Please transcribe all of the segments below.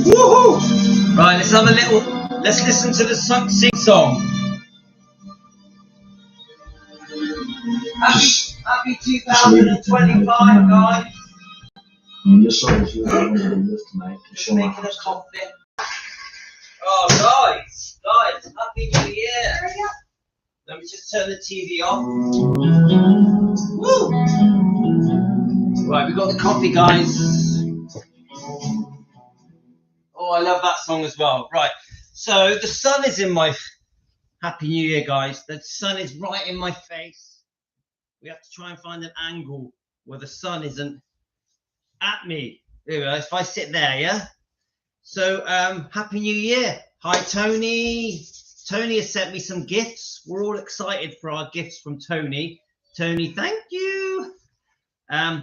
Woohoo! Right, let's listen to the sing song. Happy 2025, guys. Just so that you have this tonight to show Making a coffee. Oh, guys, Happy New Year. Let me just turn the TV off. Woo! Right, we got the coffee, guys. Oh, I love that song as well. Right, so the sun is in my... Happy New Year, guys. The sun is right in my face. We have to try and find an angle where the sun isn't at me. There we go. If I sit there, yeah? So, Happy New Year. Hi, Tony. Tony has sent me some gifts. We're all excited for our gifts from Tony. Tony, thank you.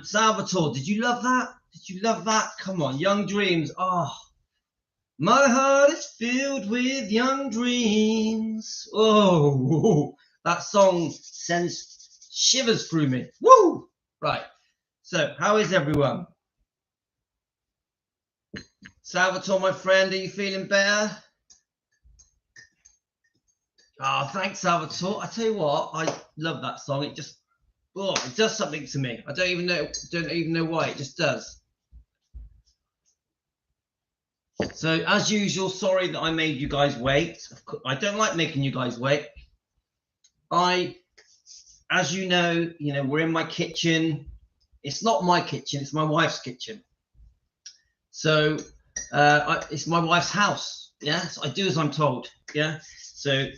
Salvatore, did you love that? Did you love that? Come on, Young Dreams. Oh, my heart is filled with young dreams. Oh, that song sends shivers through me. Woo! Right. So, how is everyone? Salvatore, my friend, are you feeling better? Oh, thanks, Salvatore. I tell you what, I love that song. It just, it does something to me. I don't even know why. It just does. So, as usual, sorry that I made you guys wait. I don't like making you guys wait. As you know, we're in my kitchen. It's not my kitchen. It's my wife's kitchen. So, it's my wife's house. Yeah, so I do as I'm told. Yeah. So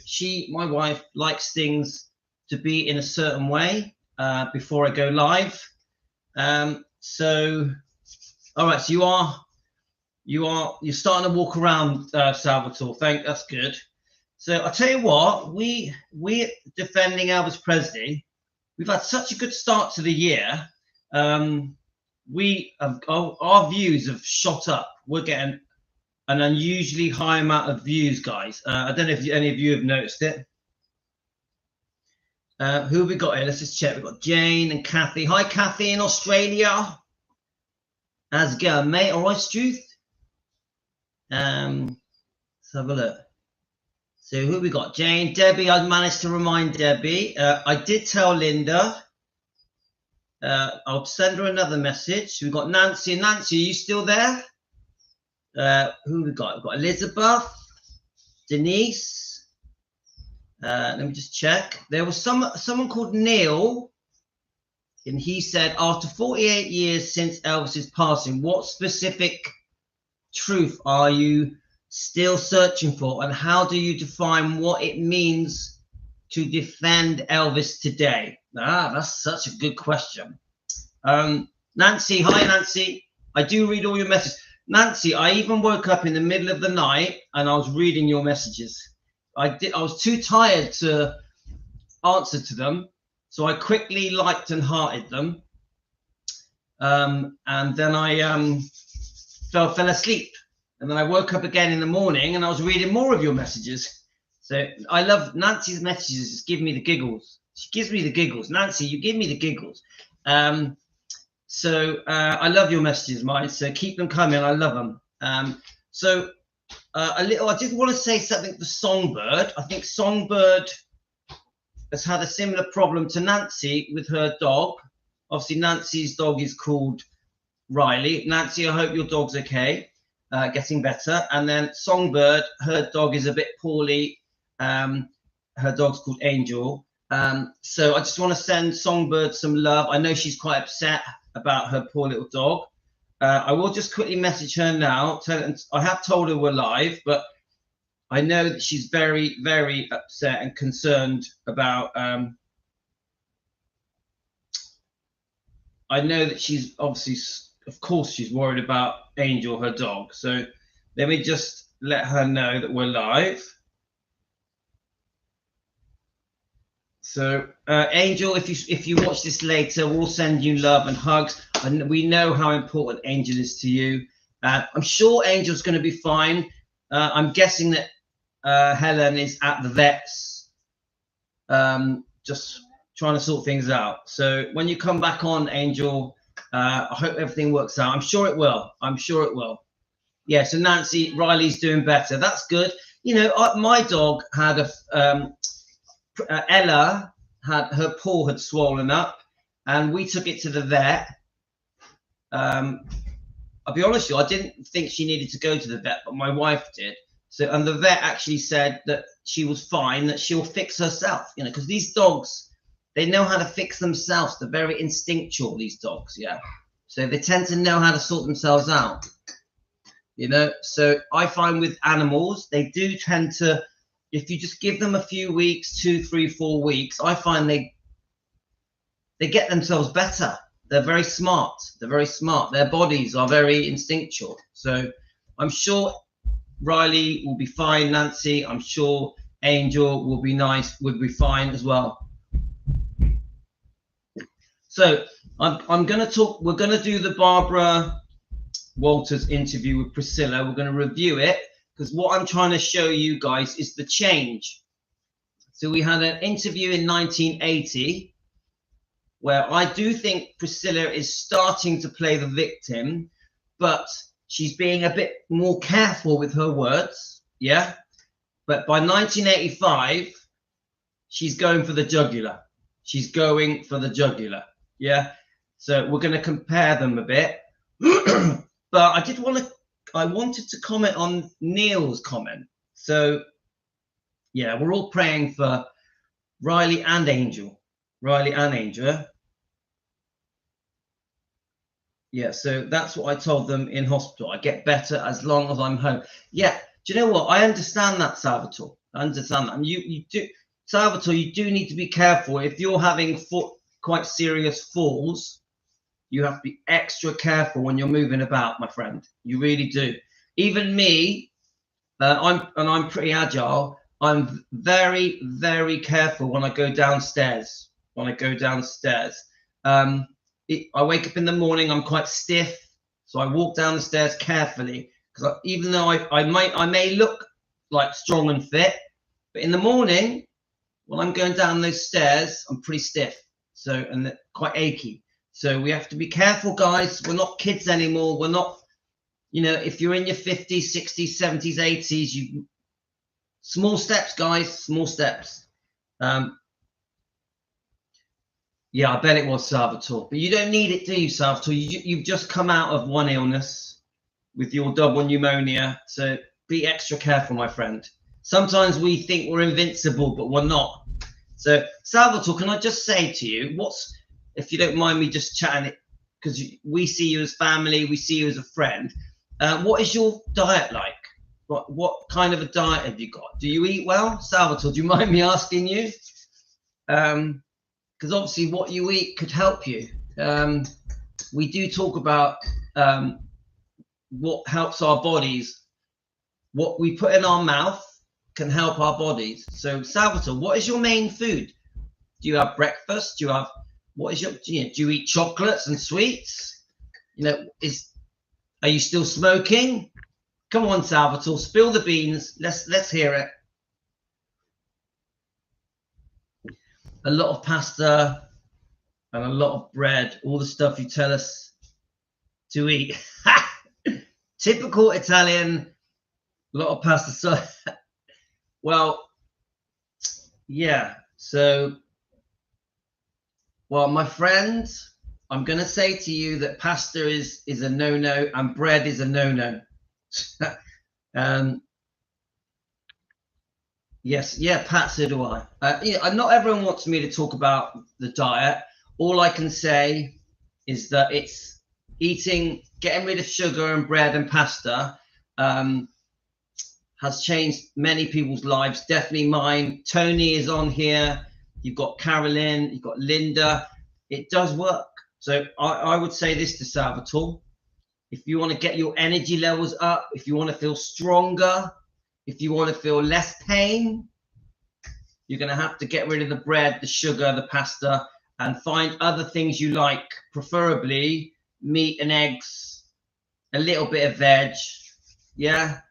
my wife likes things to be in a certain way before I go live. So, all right. So you're starting to walk around, Salvatore. That's good. So I tell you what, we're defending Elvis Presley. We've had such a good start to the year. Our views have shot up. We're getting an unusually high amount of views, guys. I don't know if any of you have noticed it. Who have we got here? Let's just check. We've got Jane and Kathy. Hi, Kathy in Australia. How's it going, mate? All right, Struth? Let's have a look. So who have we got? Jane, Debbie. I managed to remind Debbie. I did tell Linda. I'll send her another message. We've got Nancy. Nancy, are you still there? Who have we got? We've got Elizabeth, Denise. Let me just check. There was someone called Neil, and he said, after 48 years since Elvis's passing, what specific truth are you still searching for, and how do you define what it means to defend Elvis today? That's such a good question. Nancy, hi Nancy. I do read all your messages. Nancy, I even woke up in the middle of the night and I was reading your messages. I was too tired to answer to them, so I quickly liked and hearted them. And then I fell asleep. And then I woke up again in the morning and I was reading more of your messages. So I love Nancy's messages. Just give me the giggles. She gives me the giggles. Nancy, you give me the giggles. So I love your messages, mate. So keep them coming. I love them. I did want to say something for Songbird. I think Songbird has had a similar problem to Nancy with her dog. Obviously, Nancy's dog is called Riley. Nancy, I hope your dog's okay. Getting better. And then Songbird, her dog is a bit poorly. Her dog's called Angel. So I just want to send Songbird some love. I know she's quite upset about her poor little dog. I will just quickly message her now. I have told her we're live, but I know that she's very, very upset and concerned about. I know that she's obviously, of course, she's worried about Angel, her dog. So let me just let her know that we're live. So Angel, if you watch this later, we'll send you love and hugs. And we know how important Angel is to you. I'm sure Angel's going to be fine. I'm guessing that Helen is at the vet's, just trying to sort things out. So when you come back on, Angel, I hope everything works out. I'm sure it will. I'm sure it will. Yeah, so Nancy, Riley's doing better. That's good. You know, my dog had Ella had her paw had swollen up, and we took it to the vet. I'll be honest with you, I didn't think she needed to go to the vet, but my wife did. So, and the vet actually said that she was fine, that she'll fix herself, you know, because these dogs, they know how to fix themselves. They're very instinctual, these dogs, yeah. So they tend to know how to sort themselves out, you know. So I find with animals, they do tend to, if you just give them a few weeks, 2, 3, 4 weeks, I find they get themselves better. They're very smart. They're very smart. Their bodies are very instinctual. So I'm sure Riley will be fine. Nancy, I'm sure Angel will be fine as well. So I'm going to talk. We're going to do the Barbara Walters interview with Priscilla. We're going to review it because what I'm trying to show you guys is the change. So we had an interview in 1980. Where I do think Priscilla is starting to play the victim, but she's being a bit more careful with her words, yeah? But by 1985, she's going for the jugular. She's going for the jugular, yeah? So we're going to compare them a bit. But I wanted to comment on Neil's comment. So, yeah, we're all praying for Riley and Angel. Riley and Angel. Yeah, so that's what I told them in hospital. I get better as long as I'm home. Yeah, do you know what? I understand that, Salvatore. I understand that. And you do, Salvatore, you do need to be careful. If you're having quite serious falls, you have to be extra careful when you're moving about, my friend. You really do. Even me, I'm pretty agile. I'm very, very careful when I go downstairs. I wake up in the morning, I'm quite stiff, so I walk down the stairs carefully because even though I may look like strong and fit, but in the morning when I'm going down those stairs, I'm pretty stiff, so and quite achy. So we have to be careful, guys. We're not kids anymore. We're not, you know, if you're in your 50s, 60s, 70s, 80s, small steps, guys, small steps. Yeah, I bet it was, Salvatore. But you don't need it, do you, Salvatore? You've just come out of one illness with your double pneumonia. So be extra careful, my friend. Sometimes we think we're invincible, but we're not. So, Salvatore, can I just say to you, if you don't mind me just chatting it, because we see you as family, we see you as a friend. What is your diet like? What kind of a diet have you got? Do you eat well? Salvatore, do you mind me asking you? Because obviously what you eat could help you. We do talk about what helps our bodies. What we put in our mouth can help our bodies. So Salvatore, what is your main food? Do you have breakfast? Do you eat chocolates and sweets? You know, are you still smoking? Come on, Salvatore, spill the beans. Let's hear it. A lot of pasta and a lot of bread, all the stuff you tell us to eat. Typical Italian, a lot of pasta. So, well, yeah. So, well, my friend, I'm going to say to you that pasta is a no-no and bread is a no-no. Yes, yeah, Pat, so do I. Not everyone wants me to talk about the diet. All I can say is that it's getting rid of sugar and bread and pasta has changed many people's lives, definitely mine. Tony is on here. You've got Carolyn, you've got Linda. It does work. So I would say this to Salvatore. If you want to get your energy levels up, if you want to feel stronger, if you want to feel less pain, you're going to have to get rid of the bread, the sugar, the pasta, and find other things you like, preferably meat and eggs, a little bit of veg. Yeah.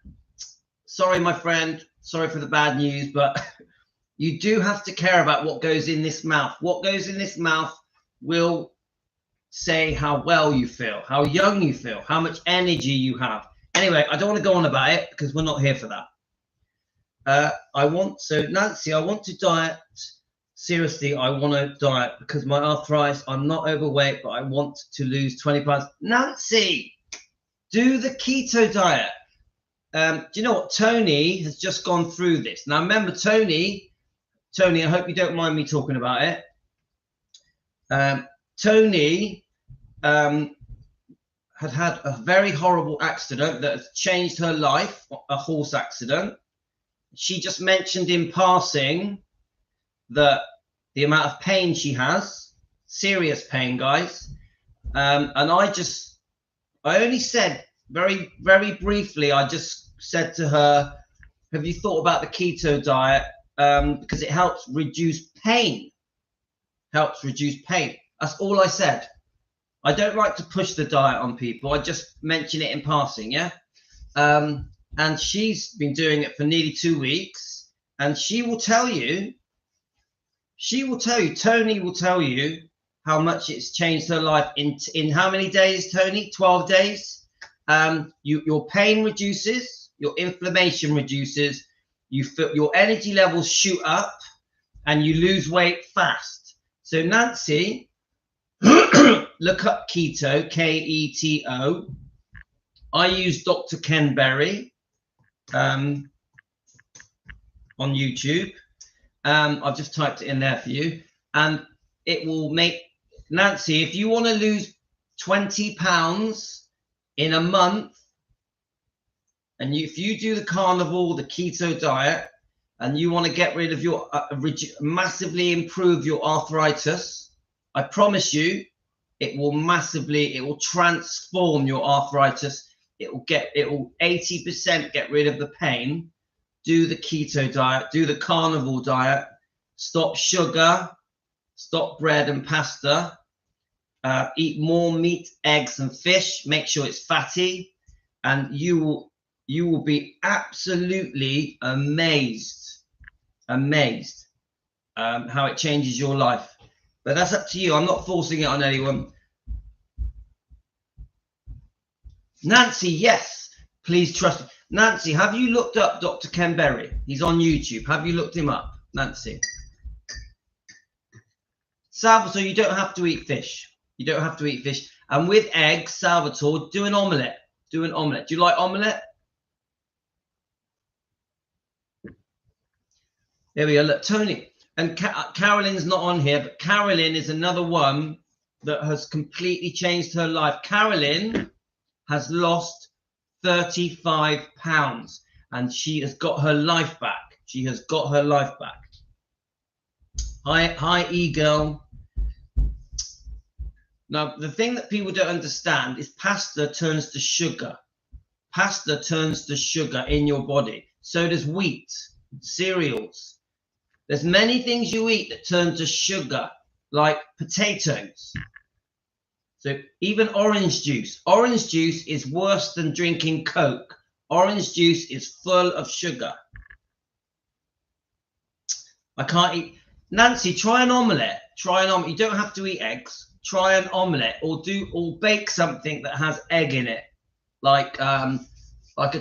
Sorry, my friend. Sorry for the bad news, but you do have to care about what goes in this mouth. What goes in this mouth will say how well you feel, how young you feel, how much energy you have. Anyway, I don't want to go on about it because we're not here for that. Nancy, I want to diet. Seriously, I want to diet because my arthritis, I'm not overweight, but I want to lose 20 pounds. Nancy, do the keto diet. Do you know what? Tony has just gone through this. Now, remember, Tony, I hope you don't mind me talking about it. Tony had a very horrible accident that has changed her life, a horse accident. She just mentioned in passing that the amount of pain she has, serious pain, guys. And I only said very, very briefly, I just said to her, have you thought about the keto diet? Because it helps reduce pain. Helps reduce pain. That's all I said. I don't like to push the diet on people. I just mention it in passing, yeah? And she's been doing it for nearly 2 weeks. And she will tell you, Tony will tell you how much it's changed her life in how many days, Tony? 12 days. Your pain reduces, your inflammation reduces, your energy levels shoot up, and you lose weight fast. So Nancy, look up keto, Keto. I use Dr. Ken Berry on YouTube. I've just typed it in there for you, and it will make Nancy, if you want to lose 20 pounds in a month, and if you do the carnivore, the keto diet, and you want to get rid of your massively improve your arthritis, I promise you, it will transform your arthritis. It will 80% get rid of the pain. Do the keto diet, do the carnivore diet, stop sugar, stop bread and pasta, eat more meat, eggs and fish, make sure it's fatty, and you will be absolutely amazed how it changes your life. But that's up to you. I'm not forcing it on anyone. Nancy, yes, please trust me. Nancy, have you looked up Dr. Ken Berry? He's on YouTube. Have you looked him up, Nancy? Salvatore, you don't have to eat fish. You don't have to eat fish. And with eggs, Salvatore, do an omelette. Do an omelette. Do you like omelette? There we go. Look, Tony. And Carolyn's not on here, but Carolyn is another one that has completely changed her life. Carolyn has lost 35 pounds and she has got her life back. She has got her life back. Hi, E-girl. Now, the thing that people don't understand is pasta turns to sugar. Pasta turns to sugar in your body. So does wheat, cereals. There's many things you eat that turn to sugar, like potatoes. So even orange juice. Orange juice is worse than drinking Coke. Orange juice is full of sugar. I can't eat. Nancy, try an omelette. Try an omelette. You don't have to eat eggs. Try an omelette, or bake something that has egg in it, like a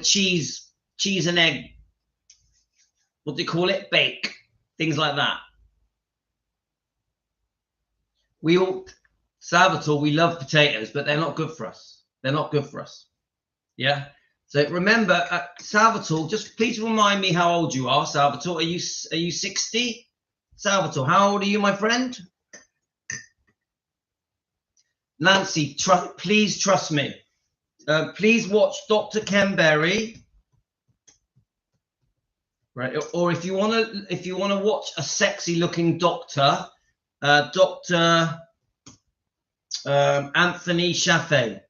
cheese and egg. What do you call it? Bake. Things like that. Salvatore, we love potatoes, but they're not good for us. They're not good for us. Yeah. So remember, Salvatore, just please remind me how old you are, Salvatore. Are you 60? Salvatore, how old are you, my friend? Nancy, please trust me. Please watch Dr. Ken Berry. Right, or if you want to watch a sexy looking doctor, Dr. Anthony Chaffee.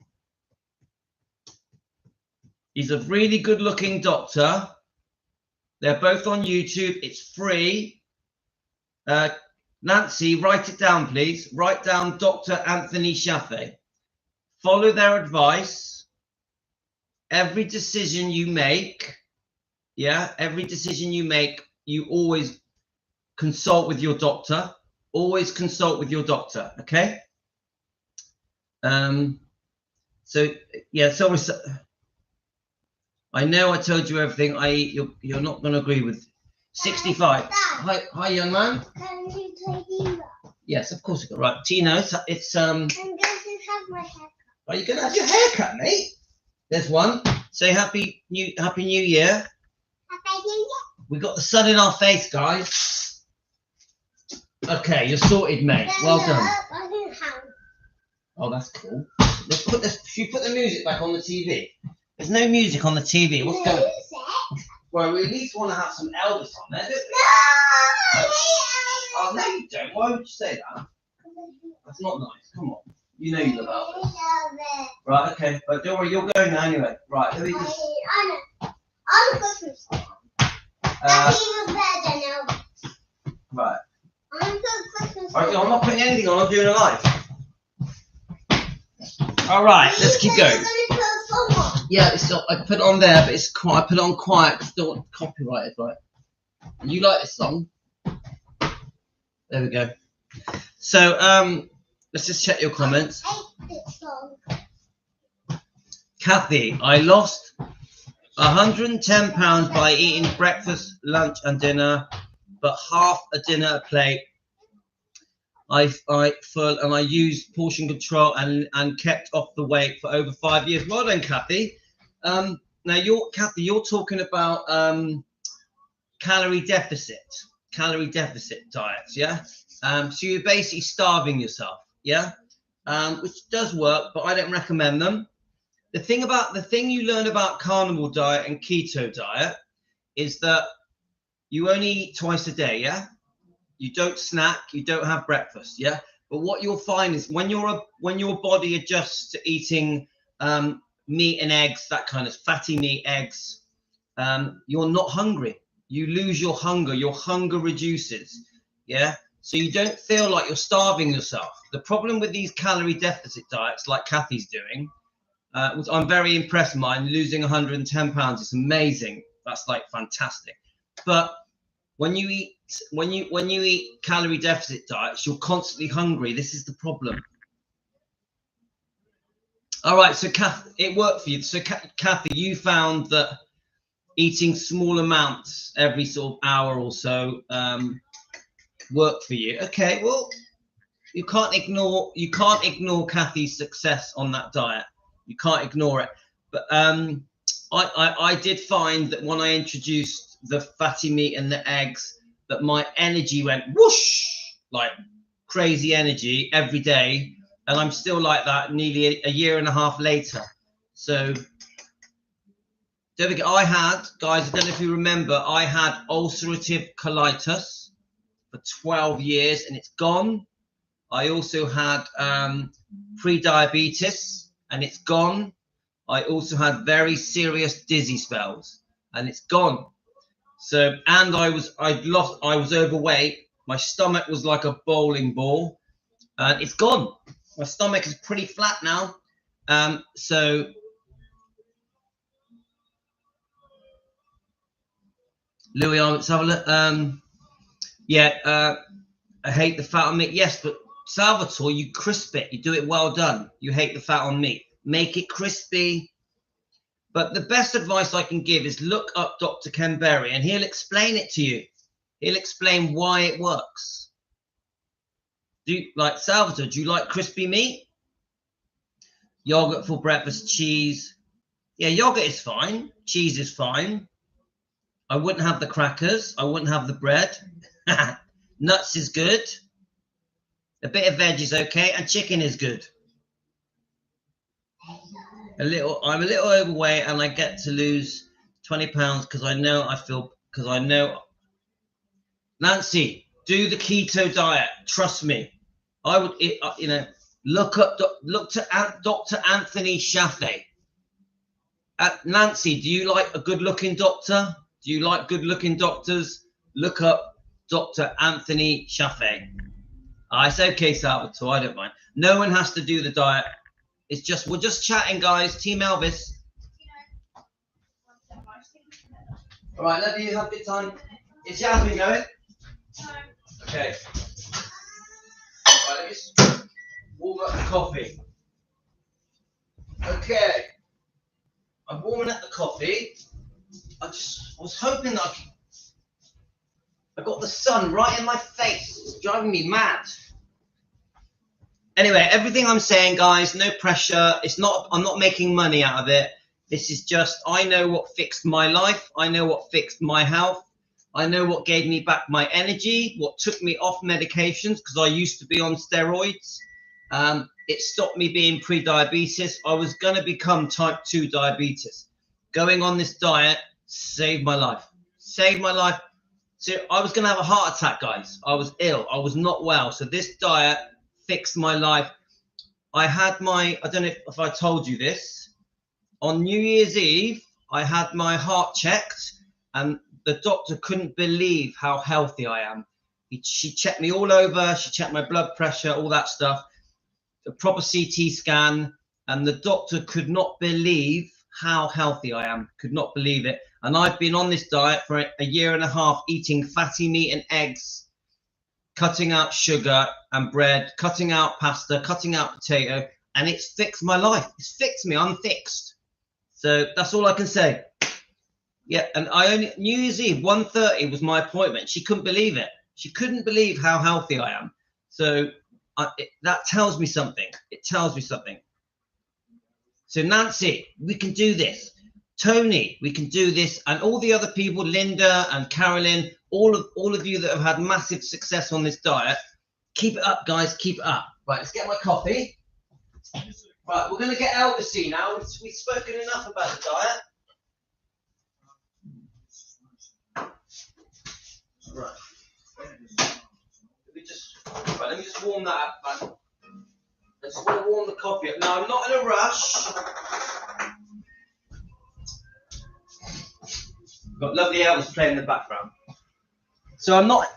He's a really good looking doctor. They're both on YouTube. It's free. Nancy, write it down, please. Write down Dr. Anthony Chaffee. Follow their advice. Every decision you make, every decision you make, you always consult with your doctor. Always consult with your doctor, okay? So I know I told you everything I eat. You're not going to agree with. 65. Hi, young man. Can you play Diva? Yes, of course you got right. Tino, it's I'm going to have my haircut. Are you going to have your hair cut, mate? There's one. Say Happy New Year. Happy New Year. We got the sun in our face, guys. Okay, you're sorted, mate. Well done. Oh, that's cool. Let's put this. Should we put the music back on the TV? There's no music on the TV. What's going on? Well, we at least want to have some Elvis on there, don't we? No! Oh, no, you don't. Why would you say that? That's not nice. Come on. You know you love Elvis. Right, okay. But don't worry, you're going now anyway. Right, let me just... On the Christmas song. That's even better than Elvis. Right. On the Christmas Alright, song. I'm not putting anything on. I'm doing a live. Alright, let's keep going. Yeah, it's not, I put it on there, but it's quiet. I put it on quiet because I don't want copyrighted, right? You like this song? There we go. So, let's just check your comments. I hate this song. Kathy, I lost 110 pounds by eating breakfast, lunch, and dinner, but half a dinner plate. I full and I used portion control and kept off the weight for over 5 years. Well done, Kathy. Now Kathy, you're talking about calorie deficit diets, yeah. So you're basically starving yourself, yeah, which does work, but I don't recommend them. The thing you learn about carnivore diet and keto diet is that you only eat twice a day, yeah. You don't snack, you don't have breakfast, yeah. But what you'll find is when your body adjusts to eating meat and eggs, that kind of fatty meat, eggs, you're not hungry. You lose your hunger. Your hunger reduces, yeah. So you don't feel like you're starving yourself. The problem with these calorie deficit diets, like Kathy's doing, which I'm very impressed with mine, losing 110 pounds. It's amazing. That's like fantastic. But when you eat calorie deficit diets, you're constantly hungry. This is the problem. All right, so Kathy, it worked for you. So Kathy, you found that eating small amounts every sort of hour or so worked for you. Okay, well, you can't ignore Kathy's success on that diet. You can't ignore it. But I did find that when I introduced the fatty meat and the eggs, that my energy went whoosh, like crazy energy every day, and I'm still like that nearly a year and a half later. So don't forget, guys, I don't know if you remember, I had ulcerative colitis for 12 years and it's gone. I also had pre-diabetes and it's gone. I also had very serious dizzy spells and it's gone. So, and I was overweight. My stomach was like a bowling ball and it's gone. My stomach is pretty flat now. So Louis, let's have a look. I hate the fat on meat. Yes, but Salvatore, you crisp it. You do it well done. You hate the fat on meat. Make it crispy. But the best advice I can give is look up Dr. Ken Berry and he'll explain it to you. He'll explain why it works. Salvatore, do you like crispy meat? Yogurt for breakfast, cheese. Yeah, yogurt is fine. Cheese is fine. I wouldn't have the crackers. I wouldn't have the bread. Nuts is good. A bit of veg is okay. And chicken is good. I'm a little overweight and I get to lose 20 pounds because I know. Nancy, do the keto diet. Trust me. I would, look to Dr. Anthony Shaffe. Nancy, do you like a good-looking doctor? Do you like good-looking doctors? Look up Dr. Anthony Shaffe. It's okay, Salvatore. I don't mind. No one has to do the diet. It's just we're just chatting, guys. Team Elvis. All right, love you. Have a good time. Is Jasmine going? Okay. All right, let's warm up the coffee. Okay. I'm warming up the coffee. I was hoping that I got the sun right in my face. It's driving me mad. Anyway, everything I'm saying, guys, no pressure. I'm not making money out of it. This is just, I know what fixed my life. I know what fixed my health. I know what gave me back my energy, what took me off medications, because I used to be on steroids. It stopped me being pre-diabetes. I was going to become type 2 diabetes. Going on this diet saved my life. Saved my life. So I was going to have a heart attack, guys. I was ill. I was not well. So this diet fixed my life. I don't know if I told you this. On New Year's Eve, I had my heart checked, and the doctor couldn't believe how healthy I am. She checked me all over. She checked my blood pressure, all that stuff, a proper CT scan, and the doctor could not believe how healthy I am. Could not believe it. And I've been on this diet for a year and a half, eating fatty meat and eggs, cutting out sugar and bread, cutting out pasta, cutting out potato, and it's fixed my life. It's fixed me. I'm fixed. So that's all I can say. Yeah, and New Year's Eve, 1:30 was my appointment. She couldn't believe it. She couldn't believe how healthy I am. So that tells me something. It tells me something. So Nancy, we can do this. Tony, we can do this, and all the other people, Linda and Carolyn, all of you that have had massive success on this diet, keep it up, guys. Keep it up. Right, let's get my coffee. Right, we're going to get Elvis now. We've spoken enough about the diet. Right. Let me just warm that up, man. I just want to warm the coffee up. Now, I'm not in a rush. Got lovely Elvis playing in the background. So I'm not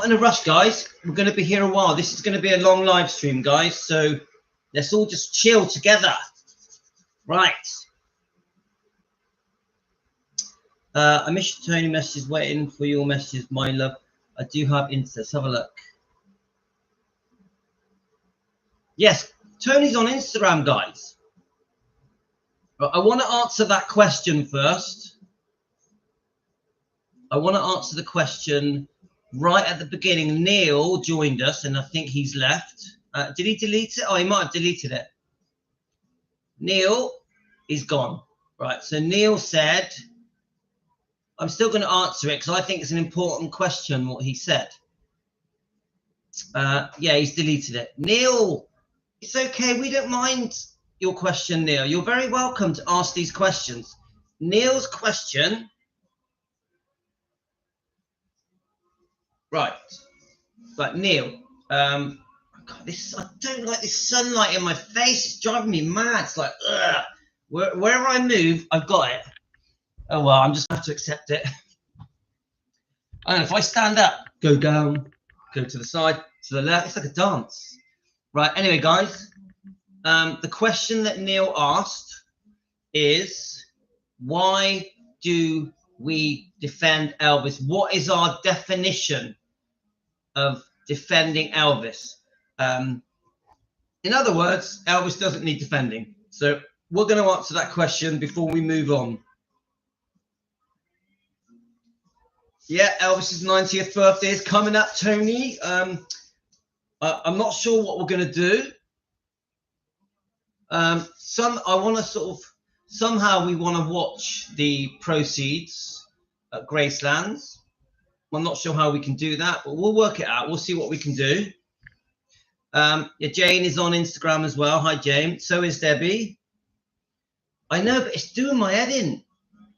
in a rush, guys. We're going to be here a while. This is going to be a long live stream, guys. So let's all just chill together. Right. I missed Tony messages, waiting for your messages, my love. I do have Insta. Let's have a look. Yes, Tony's on Instagram, guys. But I want to answer that question first. I want to answer the question right at the beginning. Neil joined us, and I think he's left. Did he delete it? Oh, he might have deleted it. Neil is gone. Right, so Neil said, I'm still going to answer it because I think it's an important question, what he said. Yeah, he's deleted it. Neil, it's okay. We don't mind your question, Neil. You're very welcome to ask these questions. Neil's question. Right, Neil. God, I don't like this sunlight in my face. It's driving me mad. It's like, ugh. Wherever I move, I've got it. Oh well, I'm just going to have to accept it. I don't know, if I stand up, go down, go to the side, to the left, it's like a dance. Right, anyway, guys, the question that Neil asked is, why do we defend Elvis? What is our definition of defending Elvis? In other words, Elvis doesn't need defending. So we're going to answer that question before we move on. Yeah, Elvis's 90th birthday is coming up, Tony. I'm not sure what we're going to do. I want to sort of, somehow we want to watch the proceeds at Gracelands. I'm not sure how we can do that, but we'll work it out. We'll see what we can do. Yeah, Jane is on Instagram as well. Hi, Jane. So is Debbie. I know, but it's doing my head in.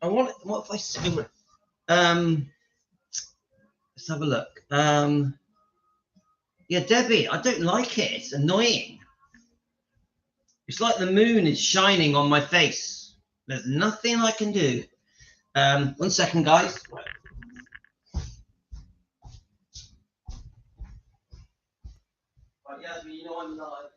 What if I say, let's have a look. Yeah, Debbie, I don't like it. It's annoying. It's like the moon is shining on my face. There's nothing I can do. 1 second, guys. Yeah, you know I'm live.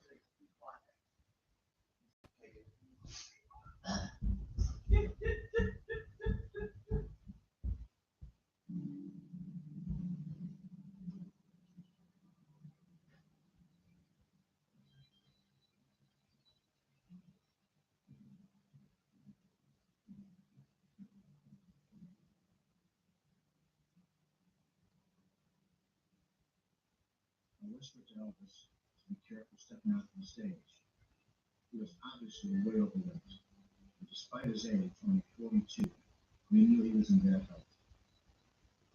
whispered to Elvis to be careful stepping out from the stage. He was obviously way overweight. But despite his age, only 42, we knew he was in bad health.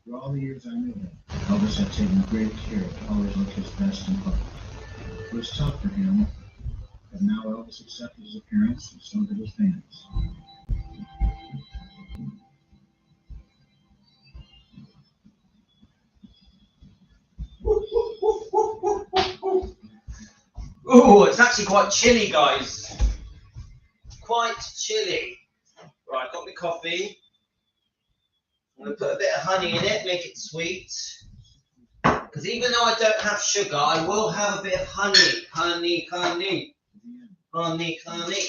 For all the years I knew him, Elvis had taken great care to always look his best in public. It was tough for him, but now Elvis accepted his appearance and so did his fans. Oh, it's actually quite chilly, guys. Quite chilly. Right, got my coffee. I'm going to put a bit of honey in it, make it sweet. Because even though I don't have sugar, I will have a bit of honey. Honey, honey. Honey, honey.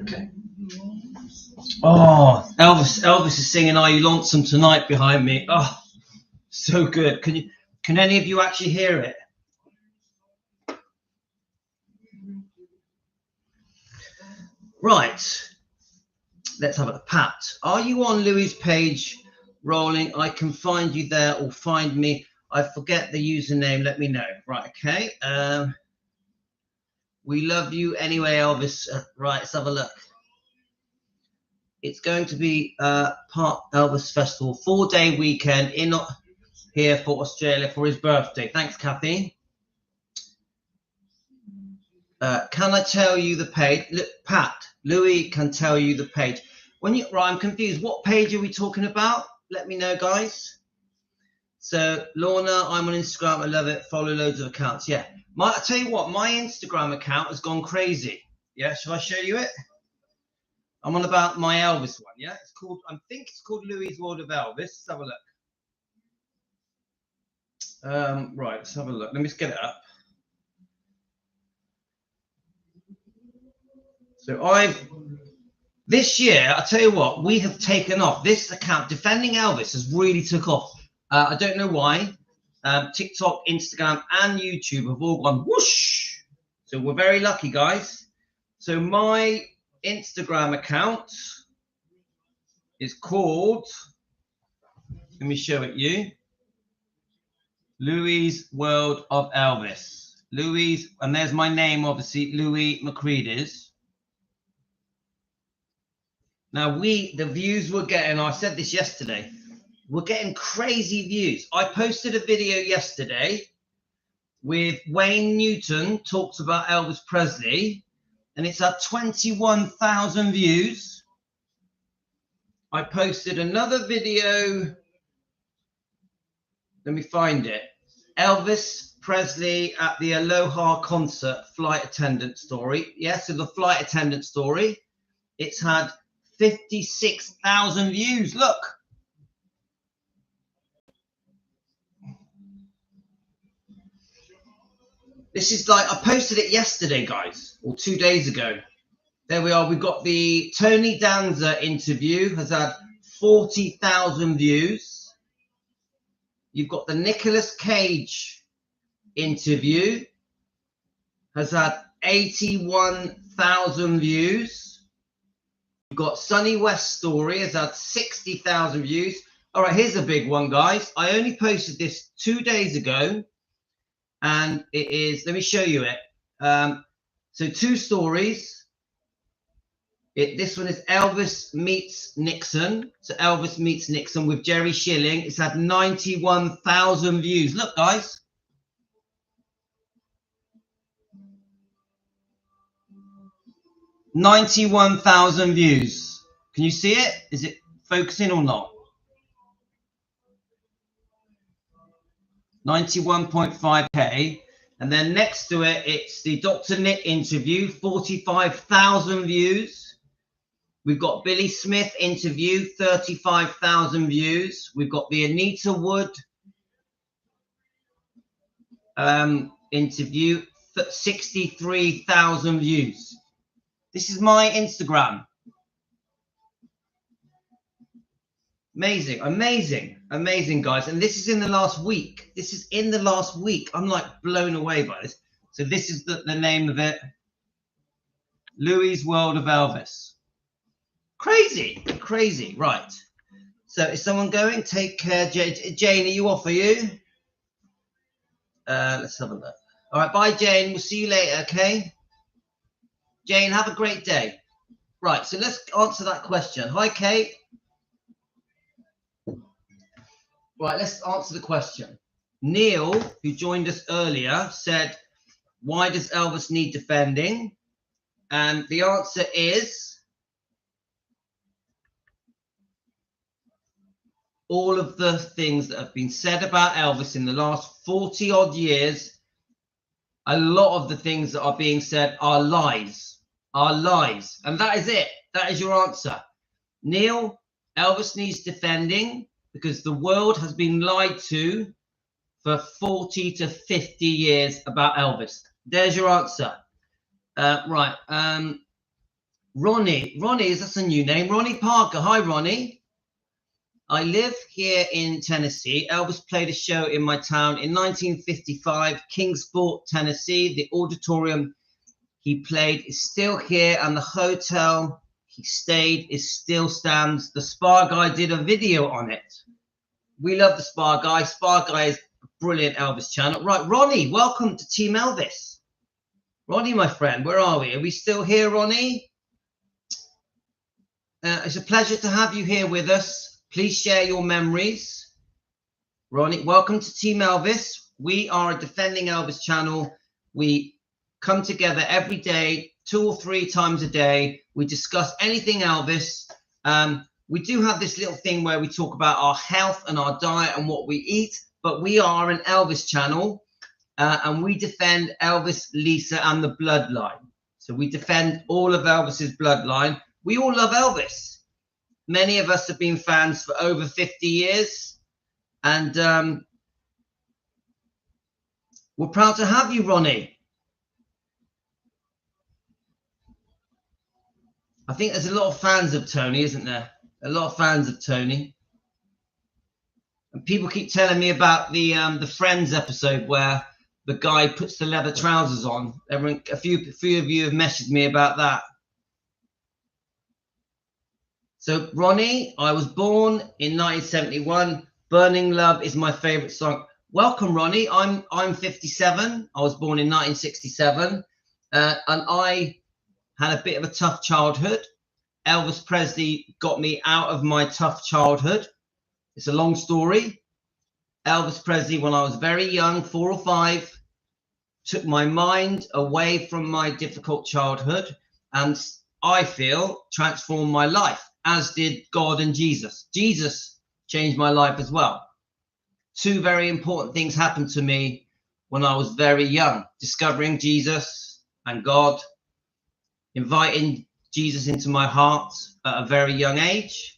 Okay. Oh, Elvis is singing "Are You Lonesome Tonight" behind me. Oh, so good. Can any of you actually hear it? Right. Let's have a look. Pat, are you on Louis' page rolling? I can find you there or find me. I forget the username. Let me know. Right. Okay. We love you anyway, Elvis. Right. Let's have a look. It's going to be part Elvis Festival, 4-day weekend in here for Australia for his birthday. Thanks, Kathy. Can I tell you the page? Look, Pat, Louis can tell you the page. Right, I'm confused. What page are we talking about? Let me know, guys. So, Lorna, I'm on Instagram. I love it. Follow loads of accounts. Yeah. I'll tell you what, my Instagram account has gone crazy. Yeah, shall I show you it? I'm on about my Elvis one. Yeah, it's called, I think it's called Louis' World of Elvis. Let's have a look. Right, let's have a look. Let me just get it up. So this year, I'll tell you what, we have taken off. This account, Defending Elvis, has really took off. I don't know why. TikTok, Instagram, and YouTube have all gone whoosh. So we're very lucky, guys. So my Instagram account is called, let me show it you, Louis' World of Elvis. Louis, and there's my name, obviously, Louis McCreedys. Now, the views we're getting, I said this yesterday, we're getting crazy views. I posted a video yesterday with Wayne Newton, talks about Elvis Presley, and it's at 21,000 views. I posted another video, let me find it, Elvis Presley at the Aloha concert flight attendant story. Yes, so the flight attendant story, it's had 56,000 views. Look. This is like, I posted it yesterday, guys, or 2 days ago. There we are. We've got the Tony Danza interview, has had 40,000 views. You've got the Nicolas Cage interview, has had 81,000 views. You've got Sonny West story, has had 60,000 views. All right, here's a big one, guys. I only posted this 2 days ago, and it is, let me show you it. So 2 stories. This one is Elvis Meets Nixon. So Elvis Meets Nixon with Jerry Schilling. It's had 91,000 views. Look, guys. $91,000 views. Can you see it? Is it focusing or not? 91.5k. And then next to it, it's the Dr. Nick interview, 45,000 views. We've got Billy Smith interview, 35,000 views. We've got the Anita Wood interview, 63,000 views. This is my Instagram. Amazing, amazing, amazing, guys. And this is in the last week. This is in the last week. I'm like blown away by this. So this is the name of it. Louis' World of Elvis. Crazy, crazy. Right. So is someone going? Take care. Jane, are you off, are you? Let's have a look. All right, bye, Jane. We'll see you later, okay? Jane, have a great day. Right, so let's answer that question. Hi, Kate. Right, let's answer the question. Neil, who joined us earlier, said, why does Elvis need defending? And the answer is all of the things that have been said about Elvis in the last 40 odd years. A lot of the things that are being said are lies, and that is it. That is your answer. Neil, Elvis needs defending because the world has been lied to for 40 to 50 years about Elvis. There's your answer. Right. Ronnie, that's a new name. Ronnie Parker. Hi, Ronnie. I live here in Tennessee. Elvis played a show in my town in 1955, Kingsport, Tennessee. The auditorium he played is still here, and the hotel he stayed still stands. The Spa Guy did a video on it. We love the Spa Guy. Spa Guy is a brilliant Elvis channel. Right, Ronnie, welcome to Team Elvis. Ronnie, my friend, where are we? Are we still here, Ronnie? It's a pleasure to have you here with us. Please share your memories. Ronnie, welcome to Team Elvis. We are a Defending Elvis channel. We come together every day, 2 or 3 times a day. We discuss anything Elvis. We do have this little thing where we talk about our health and our diet and what we eat, but we are an Elvis channel, and we defend Elvis, Lisa, and the bloodline. So we defend all of Elvis's bloodline. We all love Elvis. Many of us have been fans for over 50 years, and we're proud to have you, Ronnie. I think there's a lot of fans of Tony, isn't there? A lot of fans of Tony. And people keep telling me about the Friends episode where the guy puts the leather trousers on. A few of you have messaged me about that. So, Ronnie, I was born in 1971. Burning Love is my favorite song. Welcome, Ronnie. I'm 57. I was born in 1967, and I had a bit of a tough childhood. Elvis Presley got me out of my tough childhood. It's a long story. Elvis Presley, when I was very young, 4 or 5, took my mind away from my difficult childhood, and I feel transformed my life, as did God and Jesus. Jesus changed my life as well. 2 very important things happened to me when I was very young: discovering Jesus and God, inviting Jesus into my heart at a very young age,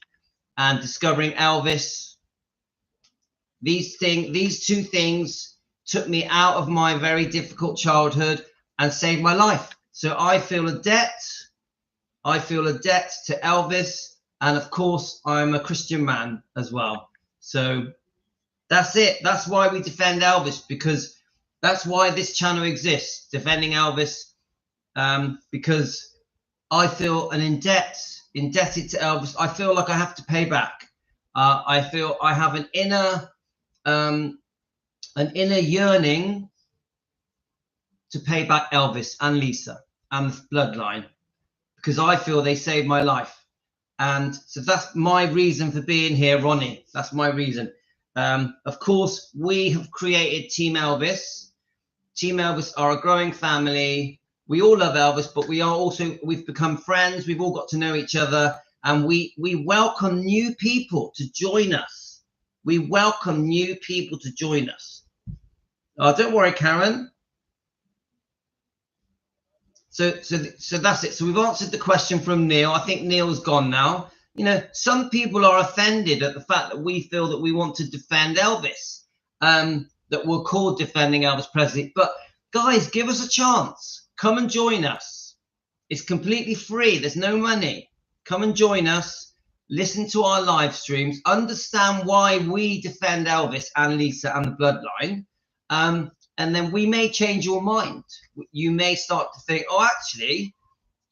and discovering Elvis. These 2 things took me out of my very difficult childhood and saved my life. So I feel a debt. I feel a debt to Elvis. And of course, I'm a Christian man as well. So that's it. That's why we defend Elvis, because that's why this channel exists, defending Elvis, because I feel indebted to Elvis. I feel like I have to pay back. I feel I have an inner yearning to pay back Elvis and Lisa and the bloodline, because I feel they saved my life. And so that's my reason for being here, Ronnie. That's my reason. Of course, we have created Team Elvis. Team Elvis are a growing family. We all love Elvis, but we've become friends. We've all got to know each other, and we welcome new people to join us. We welcome new people to join us. Don't worry, Karen. So that's it. So we've answered the question from Neil. I think Neil's gone now. You know, some people are offended at the fact that we feel that we want to defend Elvis, that we're called Defending Elvis Presley. But guys, give us a chance. Come and join us. It's completely free. There's no money. Come and join us. Listen to our live streams. Understand why we defend Elvis and Lisa and the bloodline. And then we may change your mind. You may start to think, oh, actually,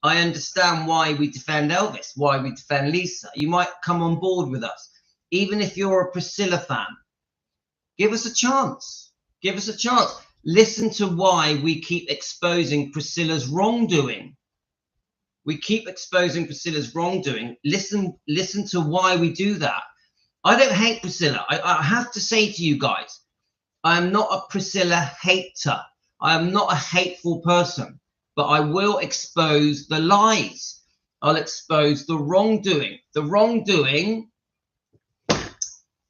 I understand why we defend Elvis, why we defend Lisa. You might come on board with us. Even if you're a Priscilla fan, give us a chance. Give us a chance. Listen to why we keep exposing Priscilla's wrongdoing. We keep exposing Priscilla's wrongdoing. Listen to why we do that. I don't hate Priscilla. I have to say to you guys, I am not a Priscilla hater. I am not a hateful person. But I will expose the lies. I'll expose the wrongdoing. The wrongdoing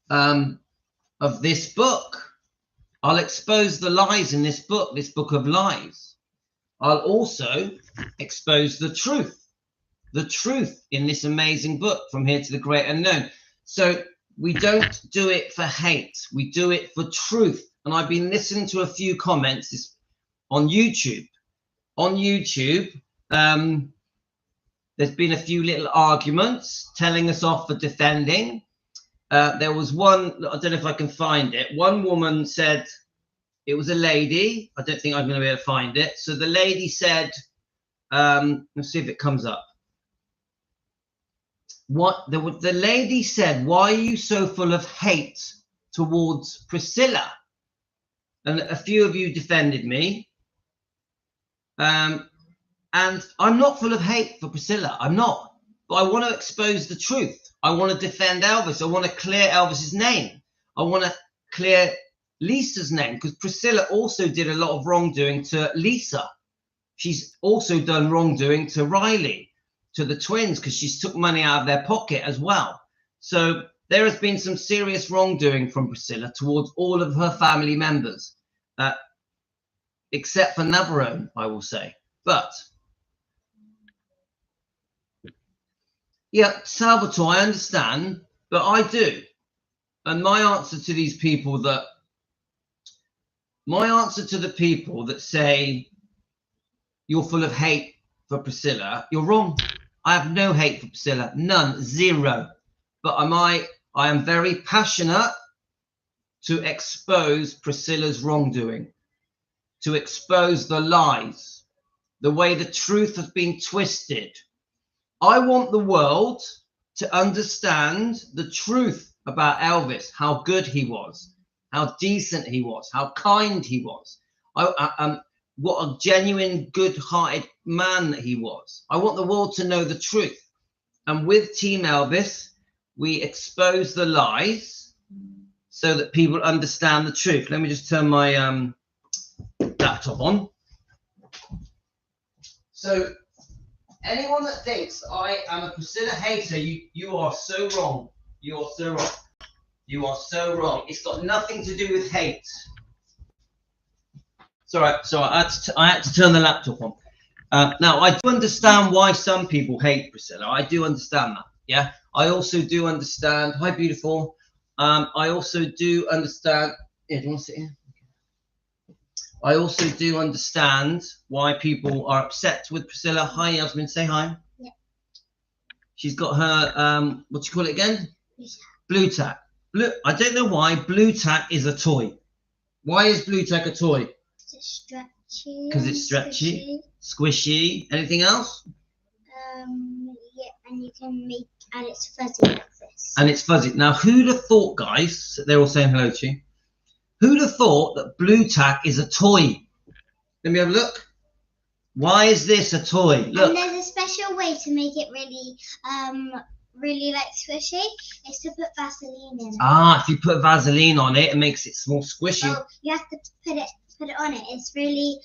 of this book. I'll expose the lies in this book of lies. I'll also expose the truth in this amazing book, From Here to the Great Unknown. So we don't do it for hate. We do it for truth. And I've been listening to a few comments on YouTube. On YouTube, there's been a few little arguments telling us off for defending. There was one, I don't know if I can find it. One woman said, it was a lady. I don't think I'm going to be able to find it. So the lady said, let's see if it comes up. The lady said, why are you so full of hate towards Priscilla? And a few of you defended me. And I'm not full of hate for Priscilla. I'm not. But I want to expose the truth. I want to defend Elvis. I want to clear Elvis's name. I want to clear Lisa's name, because Priscilla also did a lot of wrongdoing to Lisa. She's also done wrongdoing to Riley, to the twins, because she's took money out of their pocket as well. So there has been some serious wrongdoing from Priscilla towards all of her family members. Except for Navarone, I will say. But, yeah, Salvatore, I understand, but I do. And my answer to these people that, say you're full of hate for Priscilla, you're wrong. I have no hate for Priscilla, none, zero. But I am very passionate to expose Priscilla's wrongdoing, to expose the lies, the way the truth has been twisted. I want the world to understand the truth about Elvis, how good he was, how decent he was, how kind he was, what a genuine, good-hearted man that he was. I want the world to know the truth. And with Team Elvis, we expose the lies so that people understand the truth. Let me just turn my laptop on. So anyone that thinks I am a Priscilla hater, you are so wrong. You are so wrong. You are so wrong. It's got nothing to do with hate. Sorry, I had to turn the laptop on. Now, I do understand why some people hate Priscilla. I do understand that. Yeah. I also do understand. Hi, beautiful. I also do understand. Yeah, do you want to sit here? I also do understand why people are upset with Priscilla. Hi, Yasmin. Say hi. Yeah. She's got her, what do you call it again? Blue tack. I don't know why blue tack is a toy. Why is blue tack a toy? It's stretchy. Because it's stretchy, squishy. Anything else? Yeah, and you can make, and it's fuzzy like this. And it's fuzzy. Now, who'd have thought, guys? They're all saying hello to you. Who'd have thought that blue tack is a toy? Let me have a look. Why is this a toy? Look. And there's a special way to make it really like squishy. It's to put Vaseline in it. Ah, if you put Vaseline on it, it makes it more squishy. Oh, you have to put it on it. It's really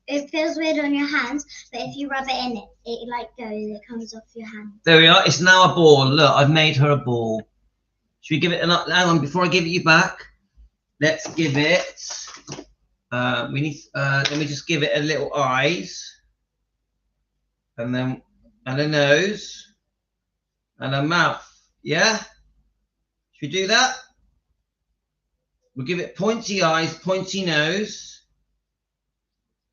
it feels weird on your hands, but if you rub it in, it like goes. It comes off your hand. There we are. It's now a ball. Look, I've made her a ball. Should we give it hang on, before I give it you back, let's give it, let me just give it a little eyes, and then, and a nose, and a mouth, yeah? Should we do that? We'll give it pointy eyes, pointy nose,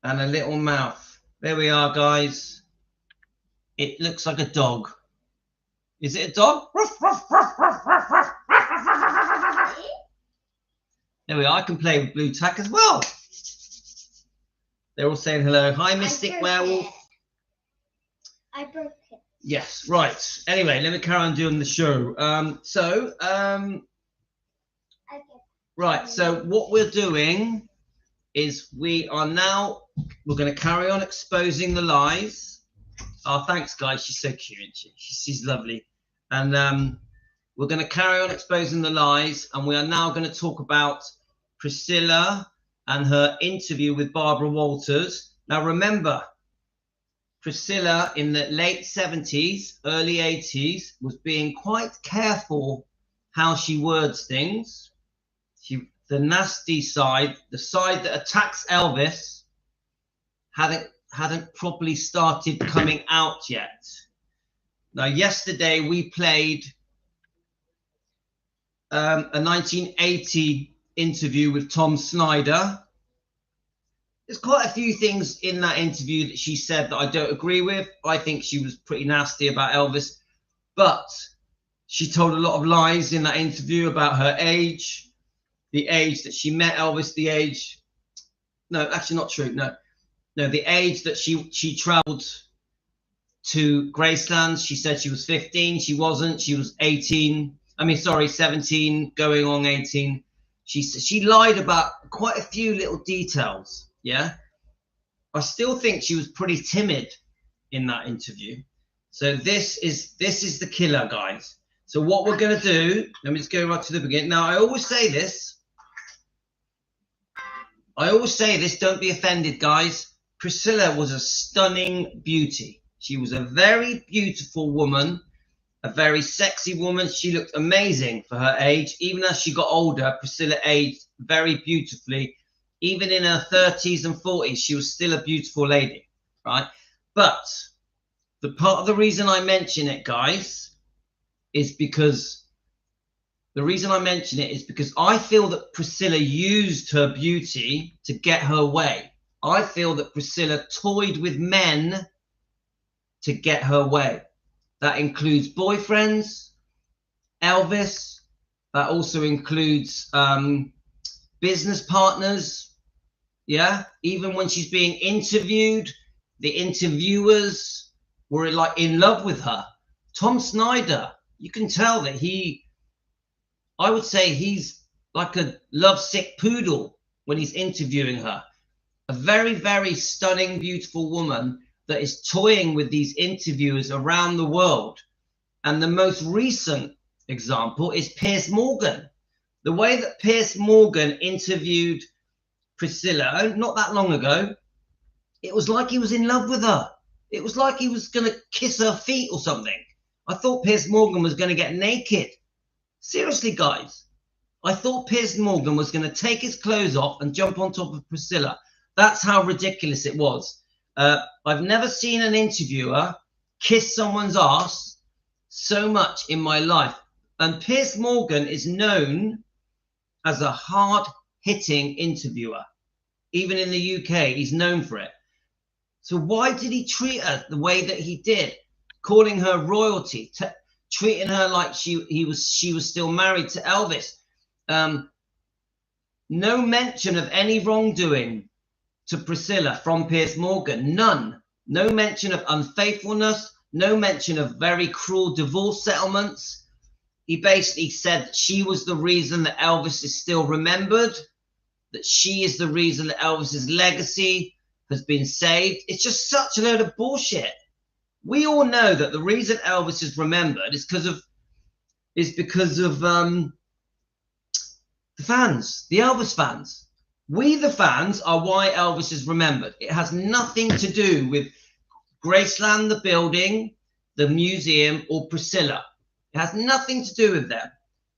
and a little mouth. There we are, guys. It looks like a dog. Is it a dog? There we are. I can play with blue tack as well. They're all saying hello. Hi, Mystic Werewolf. I broke it. Yes, right. Anyway, let me carry on doing the show. Right, so what we're doing is we're going to carry on exposing the lies. Oh, thanks, guys. She's so cute, isn't she? She's lovely. And we're going to carry on exposing the lies, and we are now going to talk about Priscilla and her interview with Barbara Walters. Now, remember, Priscilla in the late 70s, early 80s, was being quite careful how she words things. The nasty side, the side that attacks Elvis, hadn't properly started coming out yet. Now, yesterday we played a 1980 interview with Tom Snyder. There's quite a few things in that interview that she said that I don't agree with. I think she was pretty nasty about Elvis, but she told a lot of lies in that interview about her age, the age that she met Elvis, the age, no, actually not true, no, the age that she traveled to Graceland. She said she was 15, she wasn't, she was 17, going on 18. She lied about quite a few little details. Yeah, I still think she was pretty timid in that interview. So this is the killer, guys. So what we're going to do, let me just go right to the beginning. Now, I always say this, don't be offended, guys. Priscilla was a stunning beauty. She was a very beautiful woman, a very sexy woman. She looked amazing for her age. Even as she got older, Priscilla aged very beautifully. Even in her 30s and 40s, she was still a beautiful lady, right? But the part of the reason I mention it, guys, is because I feel that Priscilla used her beauty to get her way. I feel that Priscilla toyed with men to get her way. That includes boyfriends, Elvis. That also includes business partners. Yeah, even when she's being interviewed, the interviewers were like in love with her. Tom Snyder, you can tell that I would say he's like a lovesick poodle when he's interviewing her. A very, very stunning, beautiful woman that is toying with these interviewers around the world. And the most recent example is Piers Morgan. The way that Piers Morgan interviewed Priscilla not that long ago, it was like he was in love with her. It was like he was going to kiss her feet or something. I thought Piers Morgan was going to get naked. Seriously, guys. I thought Piers Morgan was going to take his clothes off and jump on top of Priscilla. That's how ridiculous it was. I've never seen an interviewer kiss someone's ass so much in my life. And Piers Morgan is known as a hard-hitting interviewer. Even in the UK, he's known for it. So why did he treat her the way that he did, calling her royalty, treating her like she was still married to Elvis? No mention of any wrongdoing to Priscilla from Piers Morgan. None. No mention of unfaithfulness. No mention of very cruel divorce settlements. He basically said that she was the reason that Elvis is still remembered, that she is the reason that Elvis's legacy has been saved. It's just such a load of bullshit. We all know that the reason Elvis is remembered is because of the fans, the Elvis fans. We, the fans, are why Elvis is remembered. It has nothing to do with Graceland, the building, the museum, or Priscilla. It has nothing to do with them.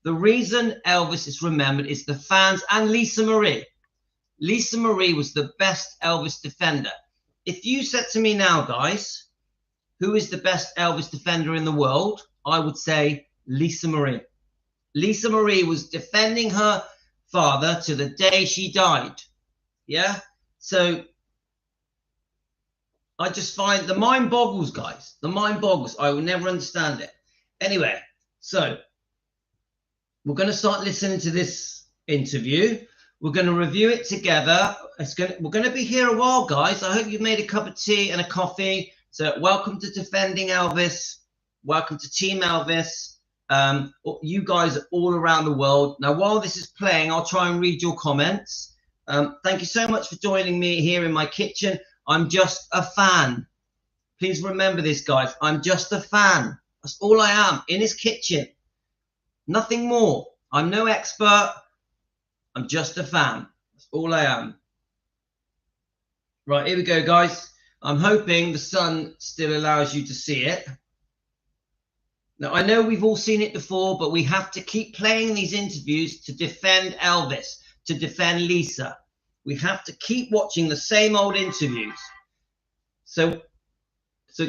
The reason Elvis is remembered is the fans and Lisa Marie. Lisa Marie was the best Elvis defender. If you said to me now, guys, who is the best Elvis defender in the world, I would say Lisa Marie. Lisa Marie was defending her father to the day she died. Yeah? So I just find the mind boggles, guys. The mind boggles. I will never understand it. Anyway, so we're going to start listening to this interview. We're going to review it together. We're going to be here a while, guys. I hope you've made a cup of tea and a coffee, So welcome to Defending Elvis. Welcome to Team Elvis. You guys are all around the world. Now, while this is playing, I'll try and read your comments. Thank you so much for joining me here in my kitchen. I'm just a fan. Please remember this, guys. I'm just a fan. That's all I am, in his kitchen. Nothing more. I'm no expert. I'm just a fan. That's all I am. Right, here we go, guys. I'm hoping the sun still allows you to see it. Now, I know we've all seen it before, but we have to keep playing these interviews to defend Elvis, to defend Lisa. We have to keep watching the same old interviews. So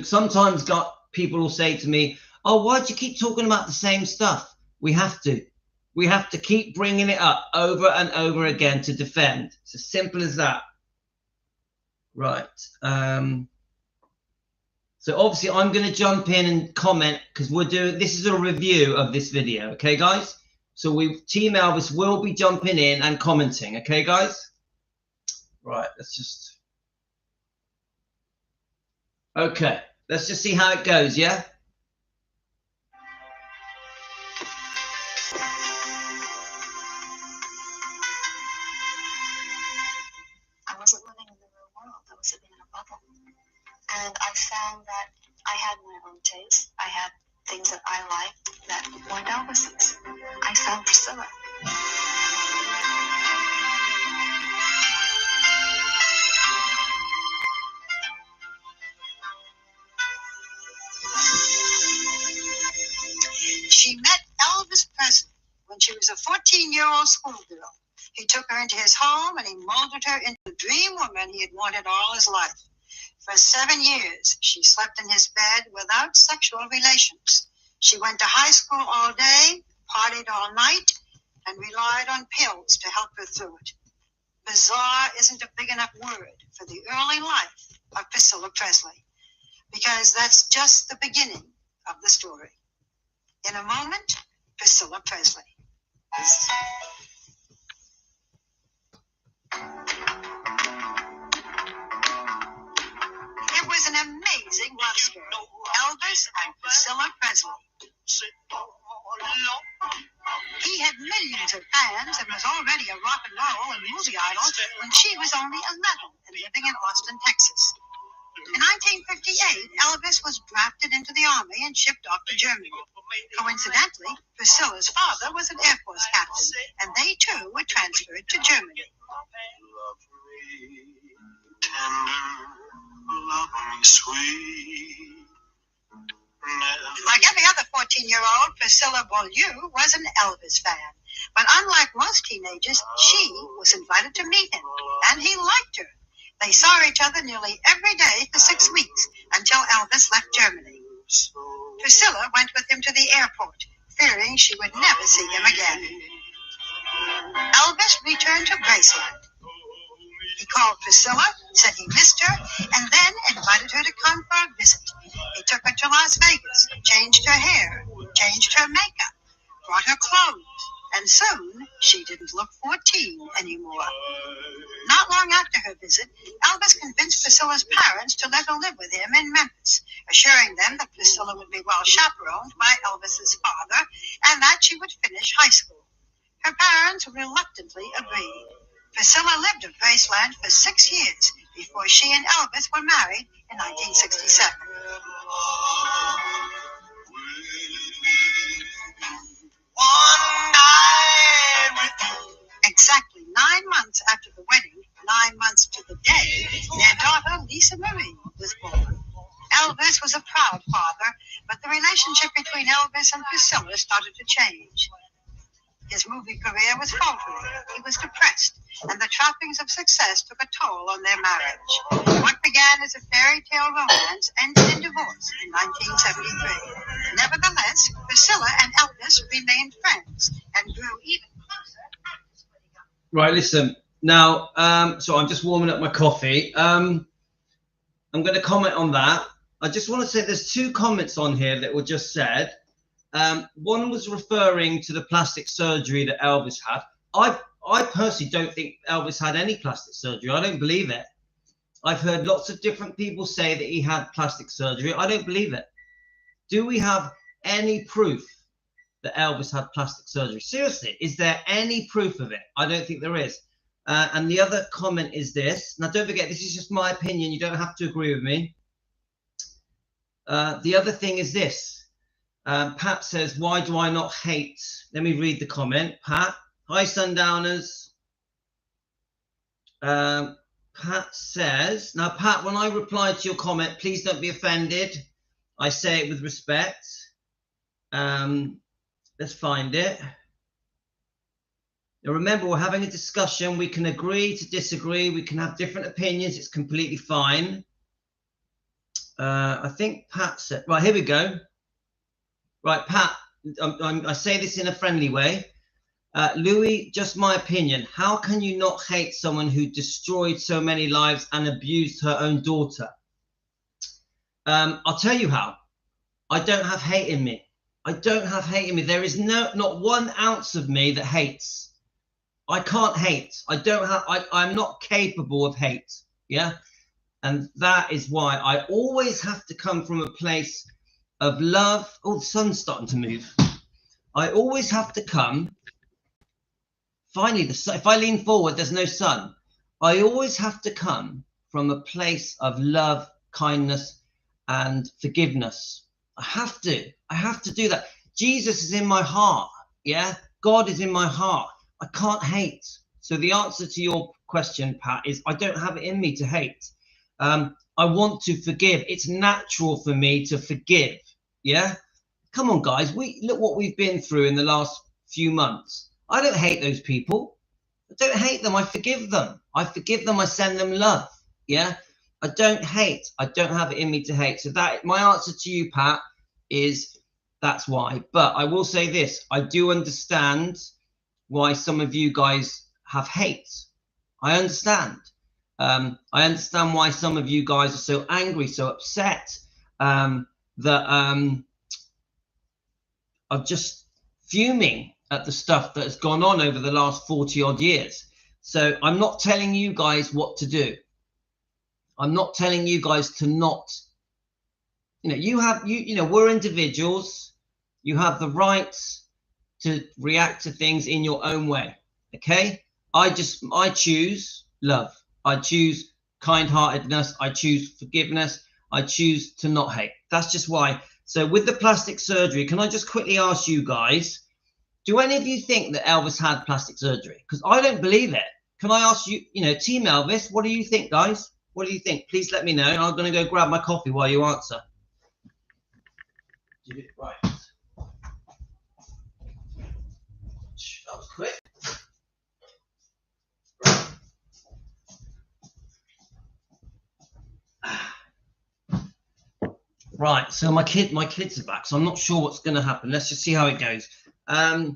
sometimes people will say to me, oh, why do you keep talking about the same stuff? We have to. We have to keep bringing it up over and over again to defend. It's as simple as that. Right. So obviously I'm going to jump in and comment because this is a review of this video. Okay, guys? So Team Elvis will be jumping in and commenting. Okay, guys? Right. Okay. Let's just see how it goes. Yeah. I wasn't living in the real world. I was living in a bubble. And I found that I had my own taste. I had things that I liked that weren't Elvis's. I found Priscilla. She met Elvis Presley when she was a 14-year-old schoolgirl. He took her into his home and he molded her into the dream woman he had wanted all his life. For 7 years, she slept in his bed without sexual relations. She went to high school all day, partied all night, and relied on pills to help her through it. Bizarre isn't a big enough word for the early life of Priscilla Presley, because that's just the beginning of the story. In a moment, Priscilla Presley. It was an amazing love story. Elvis and Priscilla Presley. He had millions of fans and was already a rock and roll and movie idol when she was only 11 and living in Austin, Texas. In 1958, Elvis was drafted into the army and shipped off to Germany. Coincidentally, Priscilla's father was an Air Force captain, and they too were transferred to Germany. Like every other 14-year-old, Priscilla Beaulieu was an Elvis fan. But unlike most teenagers, she was invited to meet him, and he liked her. They saw each other nearly every day for 6 weeks until Elvis left Germany. Priscilla went with him to the airport, fearing she would never see him again. Elvis returned to Graceland. He called Priscilla, said he missed her, and then invited her to come for a visit. He took her to Las Vegas, changed her hair, changed her makeup, brought her clothes, and soon she didn't look 14 anymore. Not long after her visit, Elvis convinced Priscilla's parents to let her live with him in Memphis, assuring them that Priscilla would be well chaperoned by Elvis's father and that she would finish high school. Her parents reluctantly agreed. Priscilla lived at Graceland for 6 years before she and Elvis were married in 1967. Exactly 9 months after the wedding, 9 months to the day, their daughter, Lisa Marie, was born. Elvis was a proud father, but the relationship between Elvis and Priscilla started to change. His movie career was faltering. He was depressed, and the trappings of success took a toll on their marriage. What began as a fairy tale romance ended in divorce in 1973. Nevertheless, Priscilla and Elvis remained friends and grew even closer. Right, listen. Now, so I'm just warming up my coffee. I'm going to comment on that. I just want to say there's 2 comments on here that were just said. One was referring to the plastic surgery that Elvis had. I personally don't think Elvis had any plastic surgery. I don't believe it. I've heard lots of different people say that he had plastic surgery. I don't believe it. Do we have any proof that Elvis had plastic surgery? Seriously, is there any proof of it? I don't think there is. And the other comment is this. Now, don't forget, this is just my opinion. You don't have to agree with me. The other thing is this. Pat says, why do I not hate? Let me read the comment. Pat, hi, Sundowners. Pat says, now, Pat, when I reply to your comment, please don't be offended. I say it with respect. Let's find it. Now remember, we're having a discussion. We can agree to disagree. We can have different opinions. It's completely fine. I think Pat said, right, here we go. Right, Pat, I say this in a friendly way. Louis, just my opinion. How can you not hate someone who destroyed so many lives and abused her own daughter? I'll tell you how. I don't have hate in me. I don't have hate in me. There is not 1 ounce of me that hates. I can't hate. I'm not capable of hate. Yeah. And that is why I always have to come from a place of love. Oh, the sun's starting to move. I always have to come. Finally, if I lean forward, there's no sun. I always have to come from a place of love, kindness, and forgiveness. I have to do that. Jesus is in my heart. Yeah. God is in my heart. I can't hate. So the answer to your question, Pat, is I don't have it in me to hate. I want to forgive. It's natural for me to forgive. Yeah. Come on, guys. Look what we've been through in the last few months. I don't hate those people. I don't hate them. I forgive them. I send them love. Yeah. I don't hate. I don't have it in me to hate. So that my answer to you, Pat, is that's why. But I will say this. I do understand why some of you guys have hate. I understand. I understand why some of you guys are so angry, so upset, that are just fuming at the stuff that has gone on over the last 40 odd years. So I'm not telling you guys what to do. I'm not telling you guys to not, we're individuals. You have the right to react to things in your own way. Okay. I choose love. I choose kind-heartedness. I choose forgiveness. I choose to not hate. That's just why. So with the plastic surgery, can I just quickly ask you guys, do any of you think that Elvis had plastic surgery? Because I don't believe it. Can I ask you, Team Elvis, what do you think, guys? What do you think? Please let me know. I'm going to go grab my coffee while you answer. Right. That was quick. Right, so my kids are back, so I'm not sure what's going to happen. Let's just see how it goes. Right,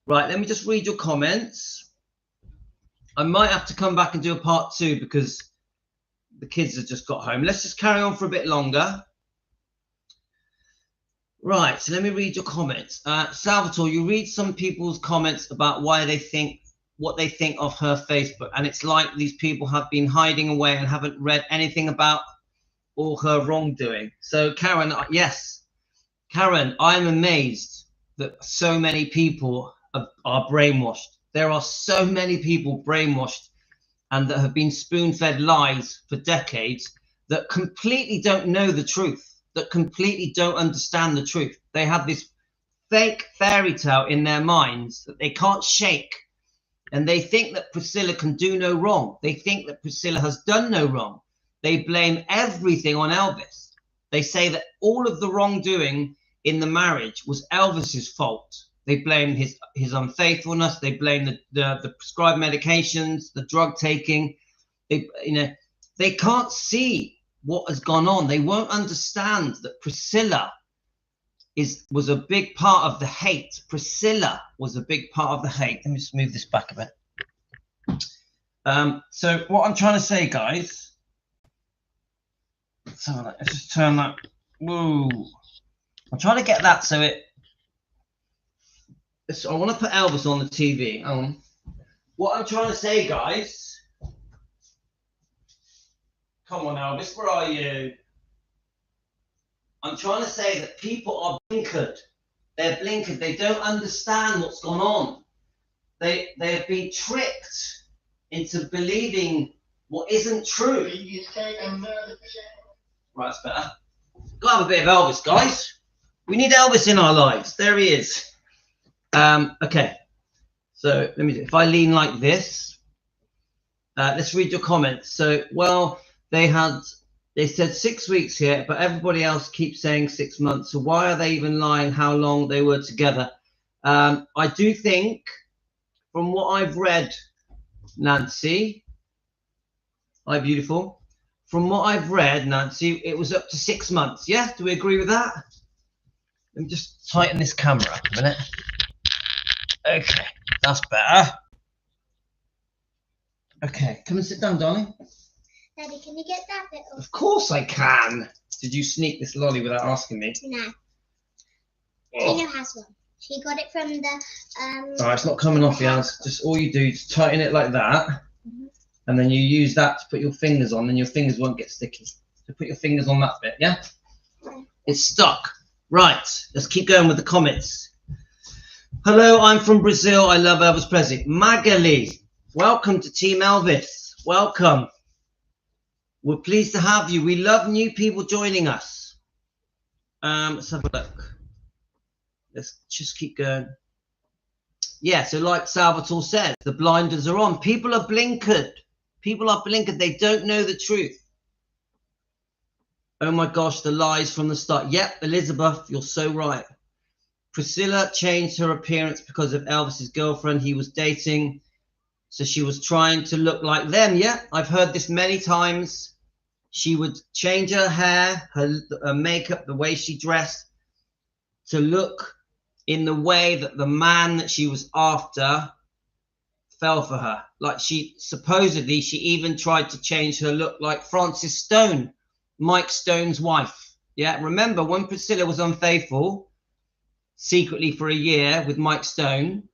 let me just read your comments. I might have to come back and do a part 2 because the kids have just got home. Let's just carry on for a bit longer. Right, so let me read your comments. Salvatore, you read some people's comments about what they think of her Facebook, and it's like these people have been hiding away and haven't read anything about all her wrongdoing. So Karen, yes, Karen, I'm amazed that so many people are brainwashed. There are so many people brainwashed and that have been spoon-fed lies for decades that completely don't know the truth, that completely don't understand the truth. They have this fake fairy tale in their minds that they can't shake, and they think that Priscilla can do no wrong. They think that Priscilla has done no wrong. They blame everything on Elvis. They say that all of the wrongdoing in the marriage was Elvis's fault. They blame his unfaithfulness. They blame the prescribed medications, the drug taking. They can't see what has gone on. They won't understand that Priscilla was a big part of the hate. Priscilla was a big part of the hate. Let me just move this back a bit. So what I'm trying to say, guys. So let's just turn that. Whoa! I'm trying to get that so it. I want to put Elvis on the TV. What I'm trying to say, guys. Come on, Elvis, where are you? I'm trying to say that people are blinkered. They're blinkered. They don't understand what's gone on. They have been tricked into believing what isn't true. Right, that's better. Gotta have a bit of Elvis, guys. We need Elvis in our lives. There he is. Okay. So let me. If I lean like this, let's read your comments. So, well, they said 6 weeks here, but everybody else keeps saying 6 months. So why are they even lying? How long they were together? I do think, from what I've read, Nancy, hi, beautiful. From what I've read, Nancy, it was up to 6 months. Yeah, do we agree with that? Let me just tighten this camera up a minute. Okay, that's better. Okay, come and sit down, darling. Daddy, can you get that bit off? Of course I can. Did you sneak this lolly without asking me? No. Oh. Tina has one. She got it from the Oh, it's not coming off, Jans. Just all you do is tighten it like that, and then you use that to put your fingers on, and your fingers won't get sticky. So put your fingers on that bit, yeah? It's stuck. Right, let's keep going with the comments. Hello, I'm from Brazil. I love Elvis Presley. Magali, welcome to Team Elvis. Welcome. We're pleased to have you. We love new people joining us. Let's have a look. Let's just keep going. Yeah, so like Salvatore said, the blinders are on. People are blinkered. People are blinkered. They don't know the truth. Oh my gosh, the lies from the start. Yep, Elizabeth, you're so right. Priscilla changed her appearance because of Elvis's girlfriend he was dating. So she was trying to look like them. Yeah, I've heard this many times. She would change her hair, her makeup, the way she dressed to look in the way that the man that she was after fell for her. Like she even tried to change her look like Frances Stone, Mike Stone's wife. Yeah, remember when Priscilla was unfaithful secretly for a year with Mike Stone,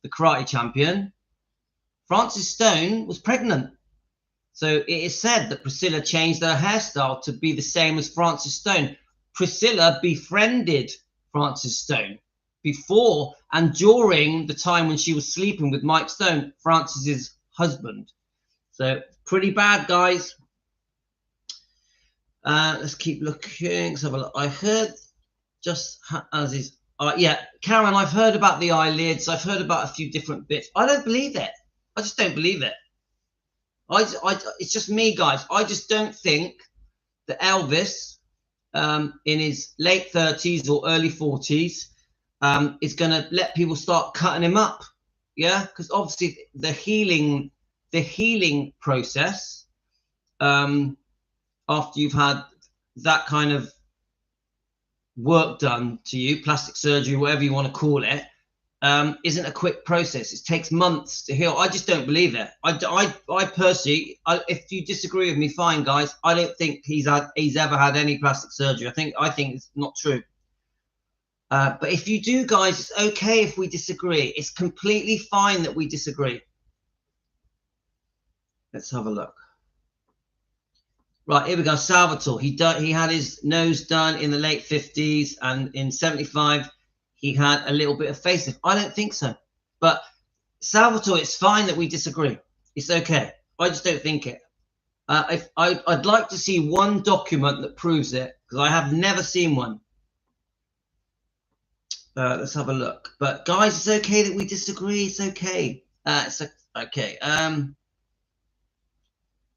the karate champion, Frances Stone was pregnant. So it is said that Priscilla changed her hairstyle to be the same as Frances Stone. Priscilla befriended Frances Stone before and during the time when she was sleeping with Mike Stone, Frances's husband. So pretty bad, guys. Let's keep looking. Let's have a look. I heard just as is. Yeah, Karen, I've heard about the eyelids. I've heard about a few different bits. I don't believe it. I just don't believe it. It's just me, guys. I just don't think that Elvis, in his late 30s or early 40s, is going to let people start cutting him up. Yeah, because obviously the healing process, after you've had that kind of work done to you, plastic surgery, whatever you want to call it, isn't a quick process. It takes months to heal. I just don't believe it. I personally, if you disagree with me, fine, guys. I don't think he's ever had any plastic surgery. I think it's not true. But if you do, guys, it's okay if we disagree. It's completely fine that we disagree. Let's have a look. Right, here we go. Salvatore. He had his nose done in the late 50s, and in 75 he had a little bit of facelift. I don't think so. But Salvatore, it's fine that we disagree. It's okay. I just don't think it. I'd like to see one document that proves it, because I have never seen one. Let's have a look. But guys, it's okay that we disagree. It's okay. Okay.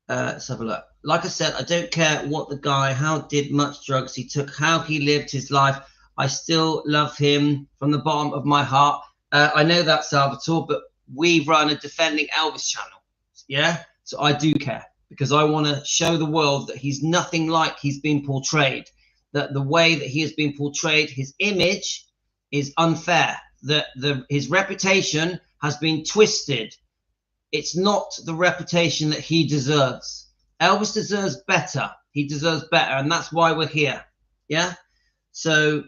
Let's have a look. Like I said, I don't care what the guy, how much drugs he took, how he lived his life. I still love him from the bottom of my heart. I know that, Salvatore, but we run a Defending Elvis channel. Yeah? So I do care, because I want to show the world that he's nothing like he's been portrayed. That the way that he has been portrayed, his image is unfair. That his reputation has been twisted. It's not the reputation that he deserves. Elvis deserves better. He deserves better, and that's why we're here. Yeah? So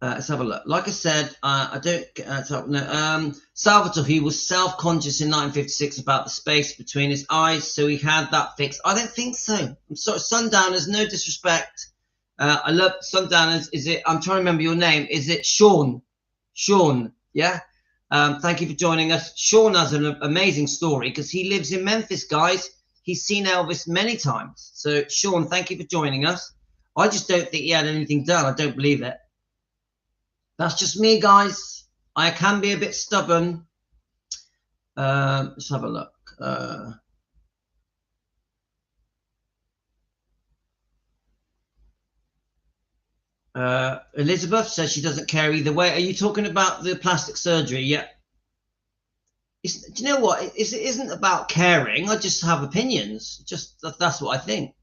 Let's have a look. Like I said, I don't no. Salvatore, he was self-conscious in 1956 about the space between his eyes, so he had that fixed. I don't think so. I'm sorry, Sundowners, no disrespect. I love Sundowners. Is it? I'm trying to remember your name. Is it Sean? Sean, yeah. Thank you for joining us. Sean has an amazing story because he lives in Memphis, guys. He's seen Elvis many times. So, Sean, thank you for joining us. I just don't think he had anything done. I don't believe it. That's just me, guys. I can be a bit stubborn. Let's have a look. Elizabeth says she doesn't care either way. Are you talking about the plastic surgery? Yeah. Do you know what? It isn't about caring. I just have opinions. That's what I think.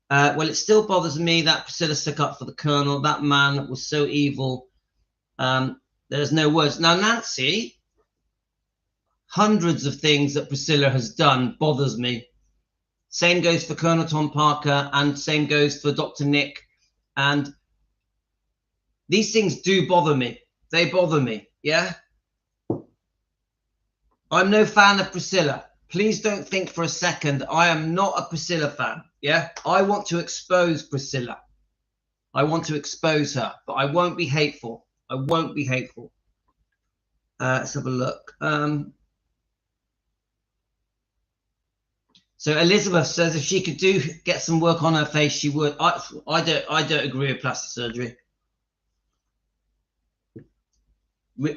Well, it still bothers me that Priscilla stuck up for the Colonel. That man was so evil. There's no words. Now, Nancy, hundreds of things that Priscilla has done bothers me. Same goes for Colonel Tom Parker, and same goes for Dr. Nick. And these things do bother me. They bother me, yeah? I'm no fan of Priscilla. Please don't think for a second I am not a Priscilla fan, yeah? I want to expose Priscilla. I want to expose her, but I won't be hateful. I won't be hateful. Let's have a look. So Elizabeth says if she could get some work on her face, she would. I don't agree with plastic surgery.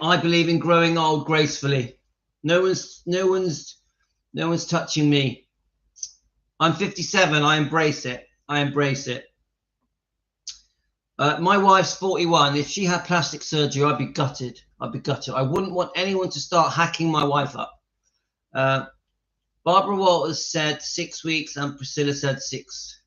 I believe in growing old gracefully. No one's touching me. I'm 57. I embrace it. I embrace it. My wife's 41. If she had plastic surgery, I'd be gutted. I'd be gutted. I wouldn't want anyone to start hacking my wife up. Barbara Walters said 6 weeks and Priscilla said 6.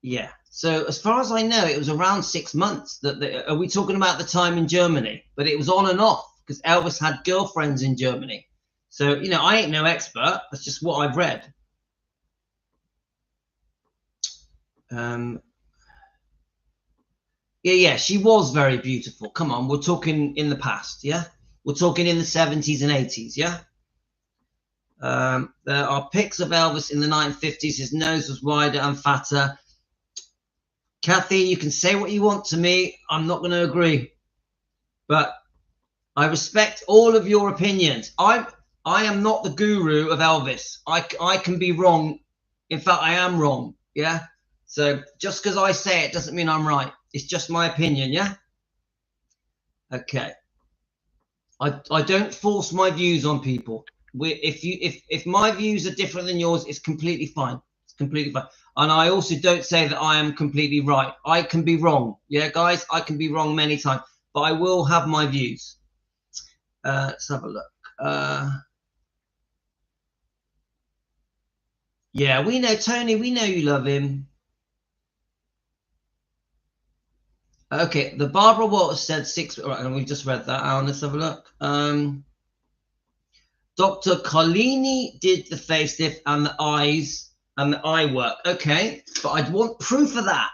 Yeah. So as far as I know, it was around 6 months. Are we talking about the time in Germany? But it was on and off because Elvis had girlfriends in Germany. So, you know, I ain't no expert. That's just what I've read. Yeah, she was very beautiful. Come on, we're talking in the past, yeah? We're talking in the 70s and 80s, yeah? There are pics of Elvis in the 1950s. His nose was wider and fatter. Kathy, you can say what you want to me. I'm not going to agree. But I respect all of your opinions. I am not the guru of Elvis. I can be wrong. In fact, I am wrong, yeah? So just because I say it doesn't mean I'm right. It's just my opinion, yeah? Okay. I don't force my views on people. If my views are different than yours, it's completely fine. It's completely fine. And I also don't say that I am completely right. I can be wrong. Yeah, guys, I can be wrong many times, but I will have my views. Let's have a look. Yeah, we know, Tony, we know you love him. Okay, the Barbara Walters said 6. Right, and we just read that. Alan, let's have a look. Dr. Collini did the facelift and the eyes and the eye work. Okay, but I'd want proof of that.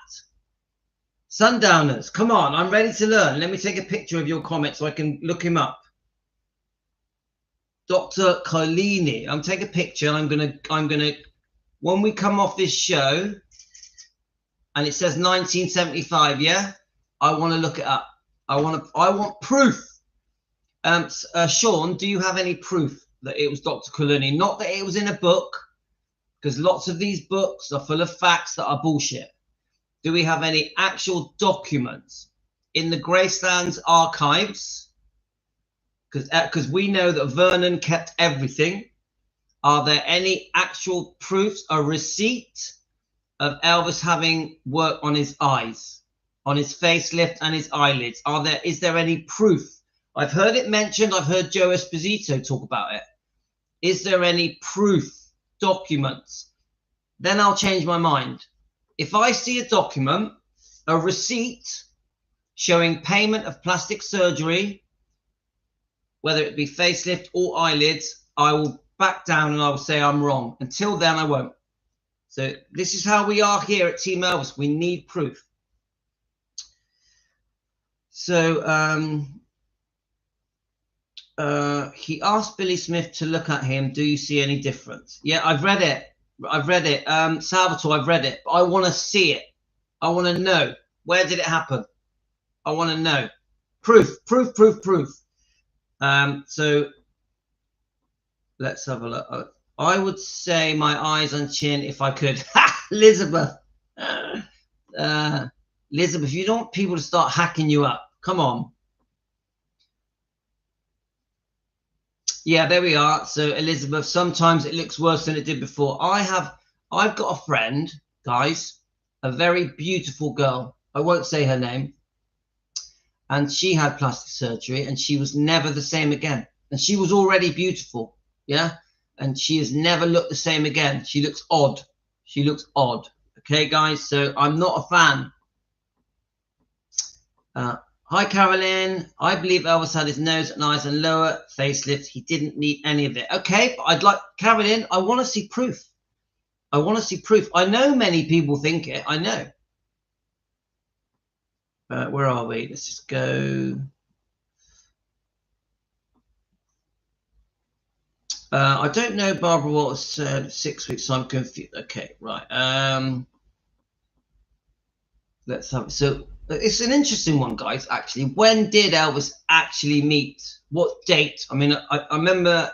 Sundowners, come on, I'm ready to learn. Let me take a picture of your comment so I can look him up. Dr. Collini. I'm taking a picture and I'm gonna when we come off this show and it says 1975, yeah? I want to look it up. I want proof. Sean, do you have any proof that it was Dr. Collini? Not that it was in a book, because lots of these books are full of facts that are bullshit. Do we have any actual documents in the Graceland's archives? Because we know that Vernon kept everything. Are there any actual proofs, a receipt of Elvis having work on his eyes, on his facelift and his eyelids? Is there any proof? I've heard it mentioned. I've heard Joe Esposito talk about it. Is there any proof, documents? Then I'll change my mind. If I see a document, a receipt showing payment of plastic surgery, whether it be facelift or eyelids, I will back down and I will say I'm wrong. Until then, I won't. So this is how we are here at Team Elvis. We need proof. So he asked Billy Smith to look at him. Do you see any difference? Yeah, I've read it. Salvatore, I've read it. But I want to see it. I want to know. Where did it happen? I want to know. Proof. So let's have a look. I would say my eyes and chin if I could. Elizabeth. Elizabeth, you don't want people to start hacking you up. Come on. Yeah, there we are. So Elizabeth, sometimes it looks worse than it did before. I've got a friend, guys, a very beautiful girl. I won't say her name. And she had plastic surgery and she was never the same again. And she was already beautiful. Yeah. And she has never looked the same again. She looks odd. She looks odd. Okay, guys. So I'm not a fan. Hi, Carolyn. I believe Elvis had his nose and eyes and lower facelift. He didn't need any of it. Okay, but I'd like, Carolyn, I want to see proof. I want to see proof. I know many people think it. I know. Where are we? Let's just go. I don't know, Barbara Walters said 6 weeks, so I'm confused. Okay, right. Let's have it. So it's an interesting one, guys, actually. When did Elvis actually meet? What date? I mean, I remember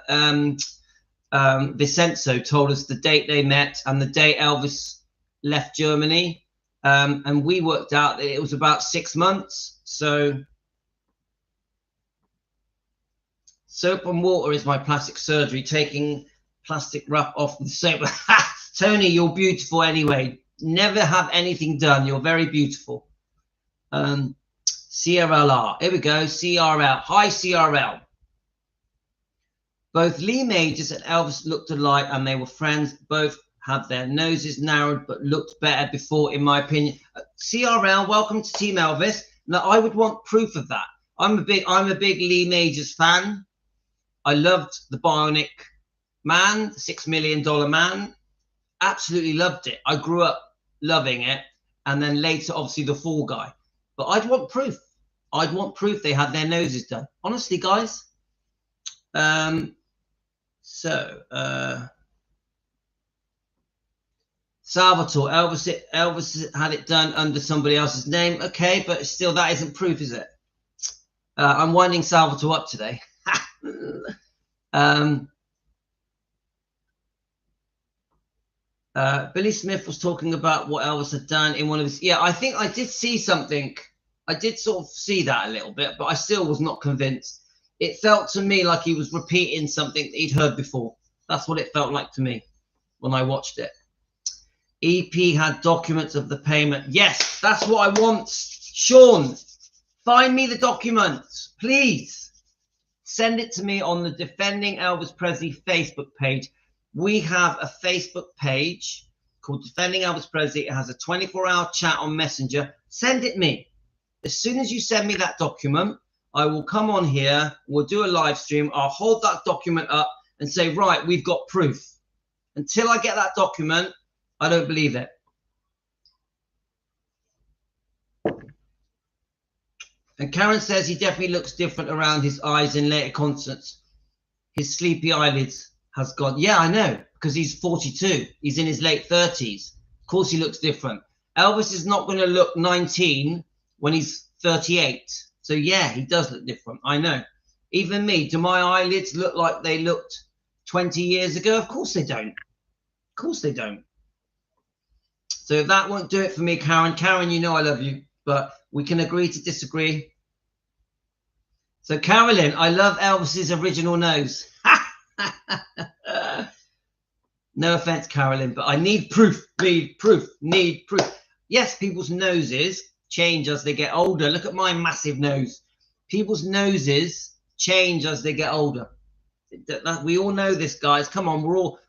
Vincenzo told us the date they met and the day Elvis left Germany. And we worked out that it was about 6 months. So soap and water is my plastic surgery, taking plastic wrap off the soap. Tony, you're beautiful anyway. Never have anything done. You're very beautiful. CRLR. Here we go. CRL. Hi, CRL. Both Lee Majors and Elvis looked alike and they were friends. Both had their noses narrowed but looked better before, in my opinion. CRL, welcome to Team Elvis. Now, I would want proof of that. I'm a big Lee Majors fan. I loved the Bionic Man, the $6 Million Man. Absolutely loved it. I grew up loving it. And then later, obviously, the Fall Guy. But I'd want proof. I'd want proof they had their noses done. Honestly, guys. Salvatore, Elvis had it done under somebody else's name. Okay, but still, that isn't proof, is it? I'm winding Salvatore up today. Billy Smith was talking about what Elvis had done in one of his. Yeah, I think I did see something. I did sort of see that a little bit, but I still was not convinced. It felt to me like he was repeating something that he'd heard before. That's what it felt like to me when I watched it. EP had documents of the payment. Yes, that's what I want. Sean, find me the documents, please. Send it to me on the Defending Elvis Presley Facebook page. We have a Facebook page called Defending Elvis Presley. It has a 24-hour chat on Messenger. Send it me. As soon as you send me that document, I will come on here. We'll do a live stream. I'll hold that document up and say, right, we've got proof. Until I get that document, I don't believe it. And Karen says he definitely looks different around his eyes in later concerts. His sleepy eyelids has gone. Yeah, I know, because he's 42. He's in his late 30s. Of course he looks different. Elvis is not going to look 19 when he's 38. So, yeah, he does look different. I know. Even me, do my eyelids look like they looked 20 years ago? Of course they don't. Of course they don't. So that won't do it for me, Karen. Karen, you know I love you, but we can agree to disagree. So, Carolyn, I love Elvis's original nose. No offense, Carolyn, but I need proof. Need proof. Need proof. Yes, people's noses change as they get older. Look at my massive nose. People's noses change as they get older. We all know this, guys. Come on,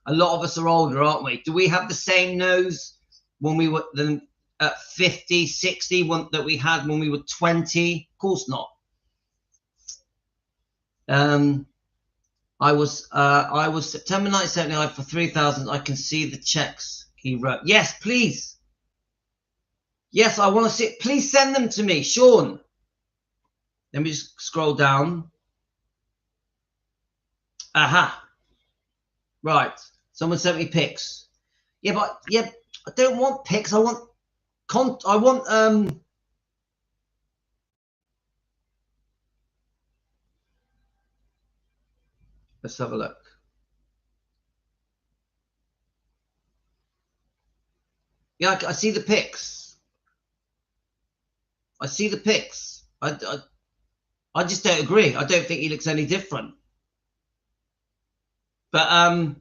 a lot of us are older, aren't we? Do we have the same nose when we were at 50, 60 that we had when we were 20? Of course not. I was September 1979 for 3,000. I can see the checks he wrote. Yes, please. Yes, I want to see it. Please send them to me, Sean. Let me just scroll down. Aha. Right. Someone sent me pics. Yeah, but yeah, I don't want pics. I want let's have a look. Yeah, I see the pics. I see the pics. I just don't agree. I don't think he looks any different. But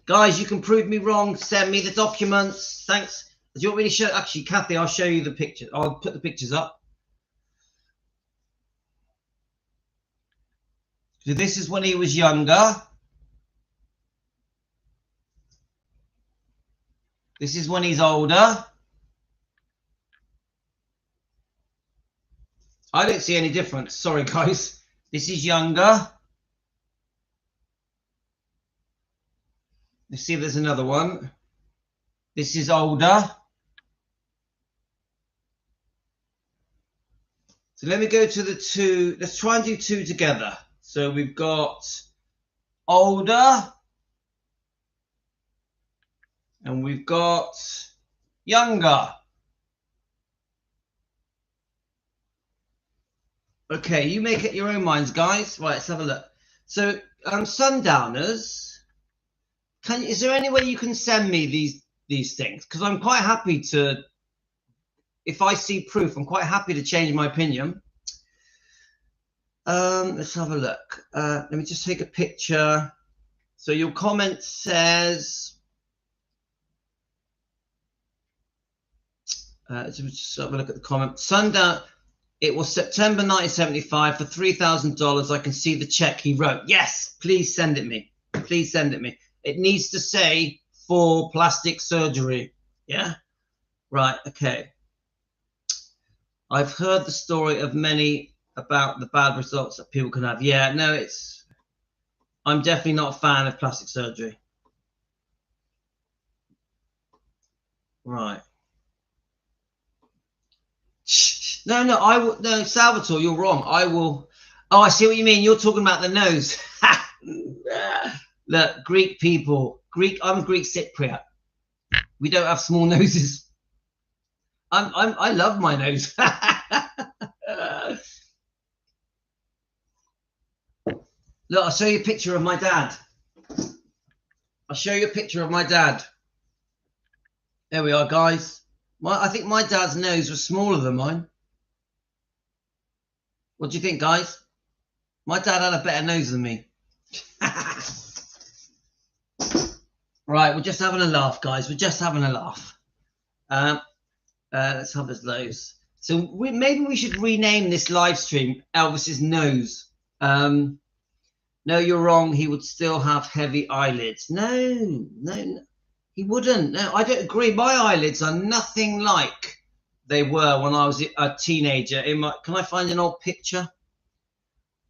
guys, you can prove me wrong. Send me the documents. Thanks. Do you want me to show? Actually, Kathy, I'll show you the picture. I'll put the pictures up. So this is when he was younger. This is when he's older. I don't see any difference. Sorry, guys. This is younger. Let's see if there's another one. This is older. So let me go to the two. Let's try and do two together. So we've got older. And we've got younger. Okay, you make it your own minds, guys. Right, let's have a look. So, Sundowners, is there any way you can send me these things? Because I'm quite happy to, if I see proof, I'm quite happy to change my opinion. Let's have a look. Let me just take a picture. So your comment says, let's just have a look at the comment. Sundown. It was September 1975 for $3,000. I can see the check he wrote. Yes, please send it me. Please send it me. It needs to say for plastic surgery. Yeah. Right. Okay. I've heard the story of many about the bad results that people can have. Yeah. No, I'm definitely not a fan of plastic surgery. Right. No, no, Salvatore, you're wrong. I will. Oh, I see what you mean. You're talking about the nose. Look, Greek people. I'm Greek Cypriot. We don't have small noses. I love my nose. Look, I'll show you a picture of my dad. I'll show you a picture of my dad. There we are, guys. I think my dad's nose was smaller than mine. What do you think, guys? My dad had a better nose than me. Right, we're just having a laugh, guys. We're just having a laugh. Let's have his nose. So maybe we should rename this live stream Elvis's nose. No, you're wrong. He would still have heavy eyelids. No, he wouldn't. No, I don't agree. My eyelids are nothing like they were when I was a teenager. Can I find an old picture?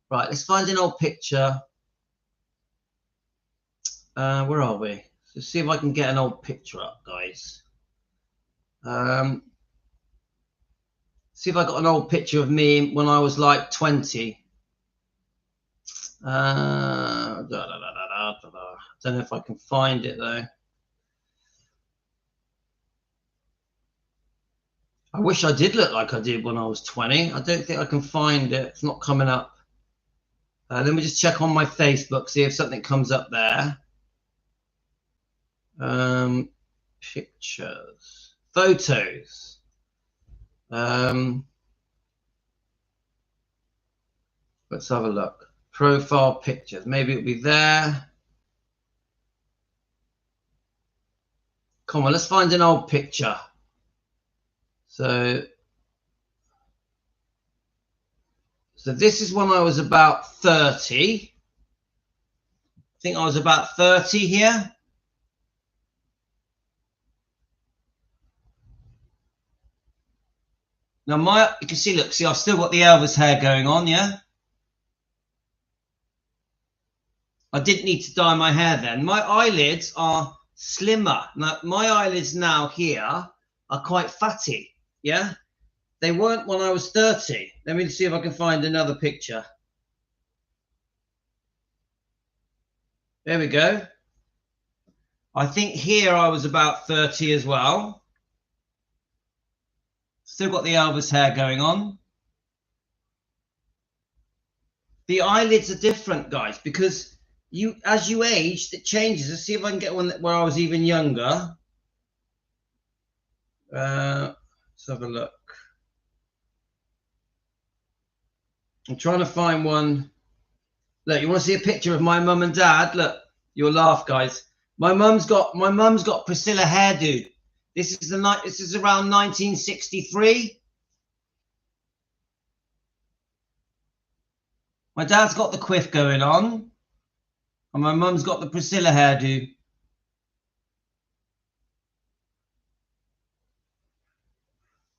Right, let's find an old picture. Where are we? Let's see if I can get an old picture up, guys. See if I got an old picture of me when I was like 20. Don't know if I can find it though. I wish I did look like I did when I was 20. I don't think I can find it. It's not coming up. Let me just check on my Facebook, see if something comes up there. Pictures, photos. Let's have a look. Profile pictures. Maybe it'll be there. Come on, let's find an old picture. So this is when I was about 30. I think I was about 30 here. Now you can see, look, see, I've still got the Elvis hair going on, yeah? I didn't need to dye my hair then. My eyelids are slimmer. Now, my eyelids now here are quite fatty, yeah? they weren't when I was 30. Let me see if I can find another picture. There we go. I think here I was about 30 as well. Still got the Elvis hair going on. The eyelids are different, guys, because as you age, it changes. Let's see if I can get one where I was even younger. Let's have a look. I'm trying to find one. Look, you want to see a picture of my mum and dad? Look, you'll laugh, guys. My mum's got Priscilla hairdo. This is around 1963. My dad's got the quiff going on, and my mum's got the Priscilla hairdo.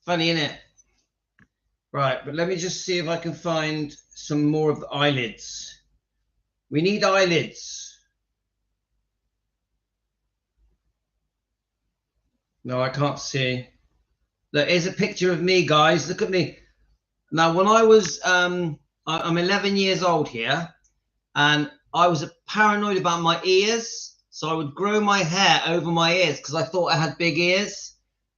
Funny, isn't it? Right, but let me just see if I can find some more of the eyelids. We need eyelids. No, I can't see. Look, here's a picture of me, guys. Look at me. Now, when I was, I'm 11 years old here, and I was paranoid about my ears. So I would grow my hair over my ears because I thought I had big ears.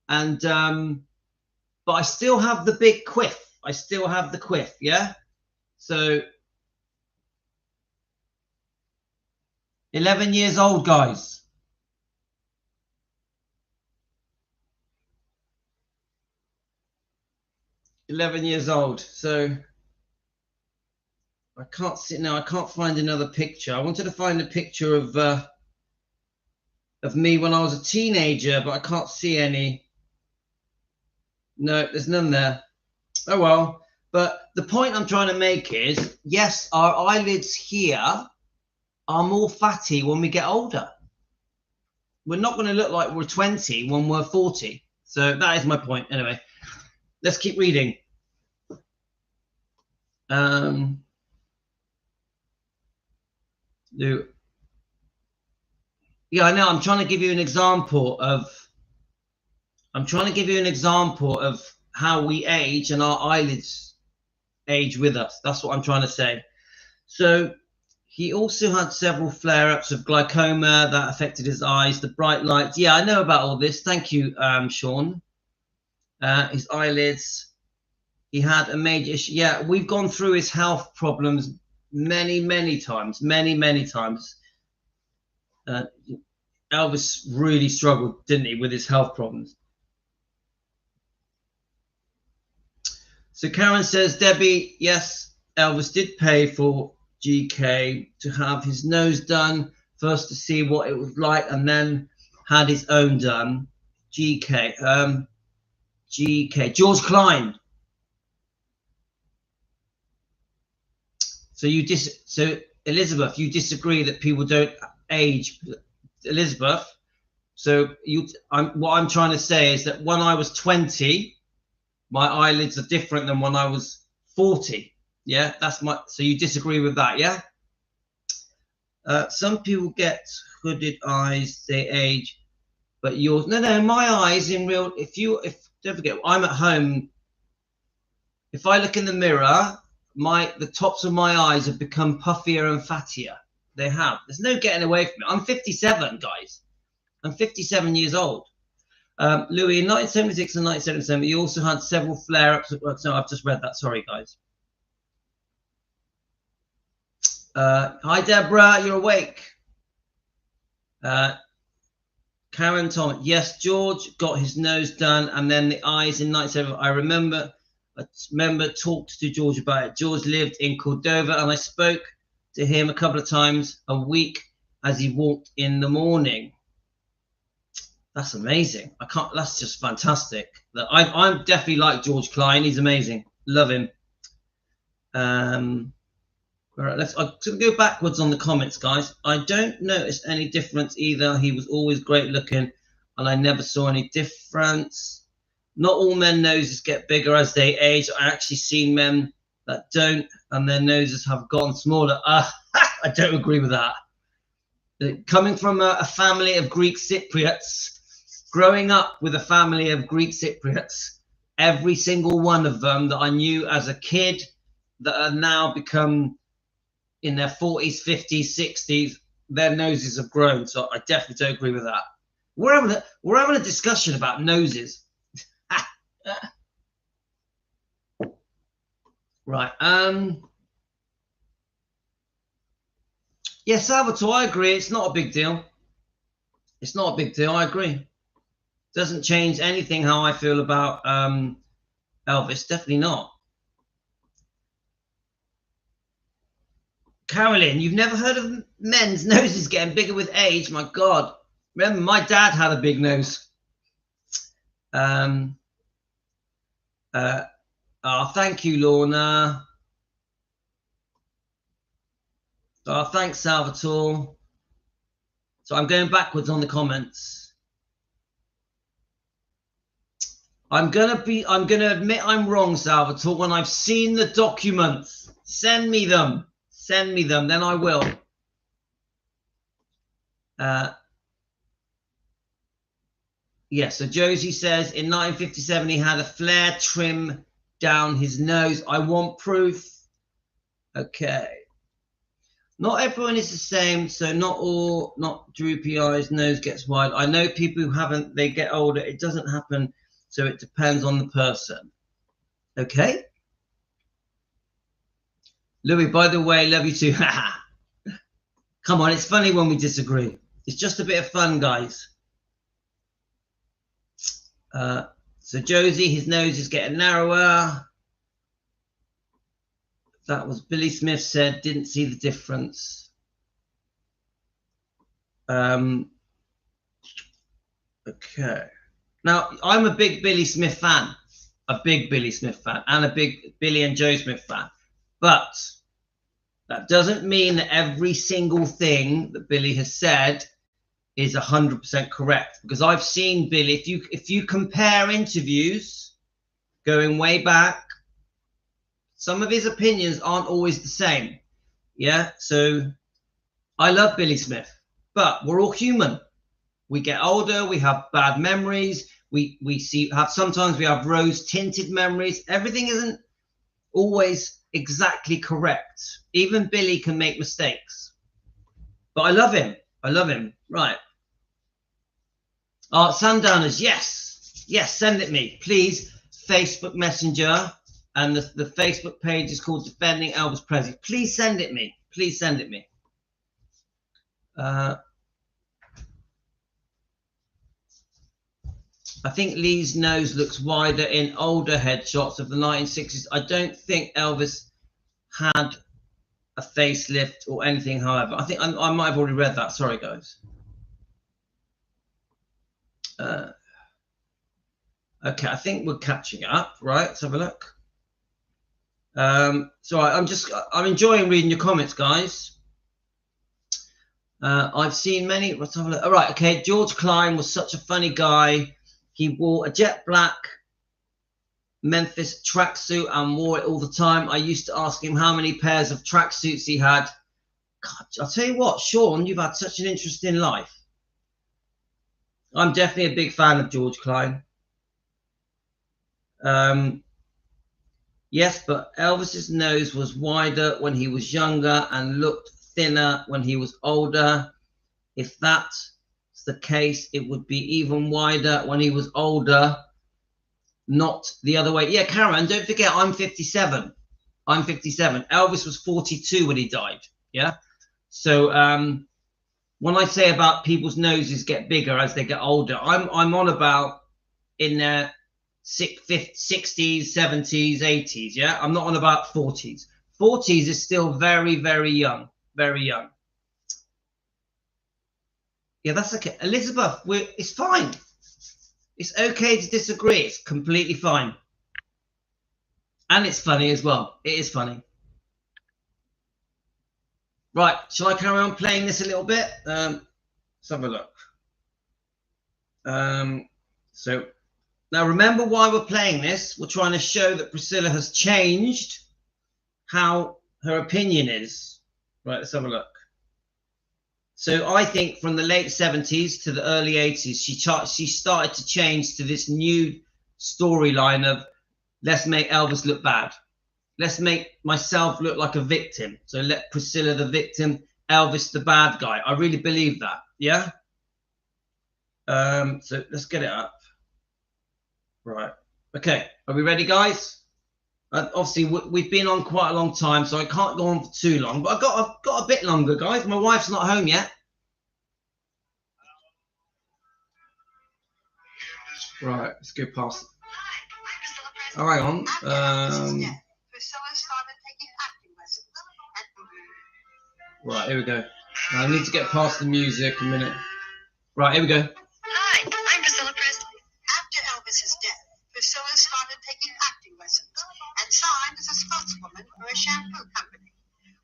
And, but I still have the big quiff. I still have the quiff, yeah? So 11 years old, guys. Years old. So I can't see now. I can't find another picture. I wanted to find a picture of me when I was a teenager, but I can't see any. No, there's none there. Oh well. But the point I'm trying to make is, yes, our eyelids here are more fatty when we get older. We're not going to look like we're 20 when we're 40. So that is my point. Anyway, let's keep reading. Yeah, I know. I'm trying to give you an example of how we age and our eyelids age with us. That's what I'm trying to say. So he also had several flare-ups of glaucoma that affected his eyes, the bright lights. Yeah, I know about all this. Thank you, Sean. His eyelids. He had a major issue. Yeah, we've gone through his health problems many times. Elvis really struggled, didn't he, with his health problems. So Karen says, Debbie, yes, Elvis did pay for GK to have his nose done first to see what it was like, and then had his own done. GK, George Klein. So so Elizabeth, you disagree that people don't age, Elizabeth. So what I'm trying to say is that when I was 20, my eyelids are different than when I was 40. Yeah, so you disagree with that, yeah? Some people get hooded eyes, they age, but yours, no, my eyes in real, don't forget, I'm at home. If I look in the mirror, the tops of my eyes have become puffier and fattier. They have. There's no getting away from it. I'm 57, guys. I'm 57 years old. Louis, in 1976 and 1977, he also had several flare-ups. No, I've just read that. Sorry, guys. Hi, Deborah. You're awake. Karen Thomas. Yes, George got his nose done, and then the eyes in 1977. I remember talked to George about it. George lived in Cordova, and I spoke to him a couple of times a week as he walked in the morning. That's amazing. That's just fantastic. I'm definitely like George Klein. He's amazing. Love him. All right, I'm going to go backwards on the comments, guys. I don't notice any difference either. He was always great looking, and I never saw any difference. Not all men's noses get bigger as they age. I actually seen men that don't, and their noses have gotten smaller. I don't agree with that. Coming from a family of Greek Cypriots, growing up with a family of Greek Cypriots, every single one of them that I knew as a kid that are now become in their 40s, 50s, 60s, their noses have grown. So I definitely don't agree with that. We're having a discussion about noses. Right. Yeah, Salvatore, I agree. It's not a big deal. It's not a big deal. I agree. Doesn't change anything how I feel about Elvis. Definitely not. Carolyn, you've never heard of men's noses getting bigger with age? My God. Remember, my dad had a big nose. Oh, thank you, Lorna. Oh, thanks, Salvatore. So I'm going backwards on the comments. I'm gonna admit I'm wrong, Salvatore, when I've seen the documents. Send me them. Send me them, then I will. Yeah, so Josie says in 1957 he had a flare trim down his nose. I want proof. Okay. Not everyone is the same, so not droopy eyes, nose gets wide. I know people who haven't, they get older. It doesn't happen, so it depends on the person. Okay? Louis, by the way, love you too. Come on, it's funny when we disagree. It's just a bit of fun, guys. So Josie, his nose is getting narrower. That was Billy Smith said, didn't see the difference. Okay. Now, I'm a big Billy Smith fan. A big Billy Smith fan. And a big Billy and Joe Smith fan. But that doesn't mean that every single thing that Billy has said is 100% correct. Because I've seen Billy, if you compare interviews going way back, some of his opinions aren't always the same. Yeah, so I love Billy Smith, but we're all human. We get older, we have bad memories, sometimes we have rose tinted memories. Everything isn't always exactly correct. Even Billy can make mistakes. But I love him. I love him. Right. Sundowners, yes. Yes, send it me. Please, Facebook Messenger. And the Facebook page is called Defending Elvis Presley. Please send it me. Please send it me. I think Lee's nose looks wider in older headshots of the 1960s. I don't think Elvis had a facelift or anything, however. I think I might have already read that. Sorry, guys. Okay, I think we're catching up, right? Let's have a look. So I'm enjoying reading your comments, guys. I've seen many. Let's have a look. All right, okay. George Klein was such a funny guy. He wore a jet black Memphis tracksuit and wore it all the time. I used to ask him how many pairs of tracksuits he had. God, I'll tell you what, Sean, you've had such an interesting life. I'm definitely a big fan of George Klein. Yes, but Elvis's nose was wider when he was younger and looked thinner when he was older. If that's the case, it would be even wider when he was older, not the other way. Yeah, Karen, don't forget, I'm 57. I'm 57. Elvis was 42 when he died. Yeah. So when I say about people's noses get bigger as they get older, I'm on about in their 60s, 70s, 80s. Yeah, I'm not on about 40s. 40s is still very, very young. Very young. Yeah, that's okay. Elizabeth, it's fine. It's okay to disagree. It's completely fine. And it's funny as well. It is funny. Right, shall I carry on playing this a little bit? Let's have a look. So now remember why we're playing this. We're trying to show that Priscilla has changed how her opinion is. Right, let's have a look. So I think from the late 70s to the early 80s, she started to change to this new storyline of let's make Elvis look bad. Let's make myself look like a victim. So let Priscilla the victim, Elvis the bad guy. I really believe that. Yeah. So let's get it up. Right. Okay. Are we ready, guys? Obviously, we've been on quite a long time, so I can't go on for too long. But I've got a bit longer, guys. My wife's not home yet. Right. Let's go past. Oh, hang on. Right, here we go. I need to get past the music a minute. Right, here we go. Hi, I'm Priscilla Presley. After Elvis's death, Priscilla started taking acting lessons and signed as a spokeswoman for a shampoo company.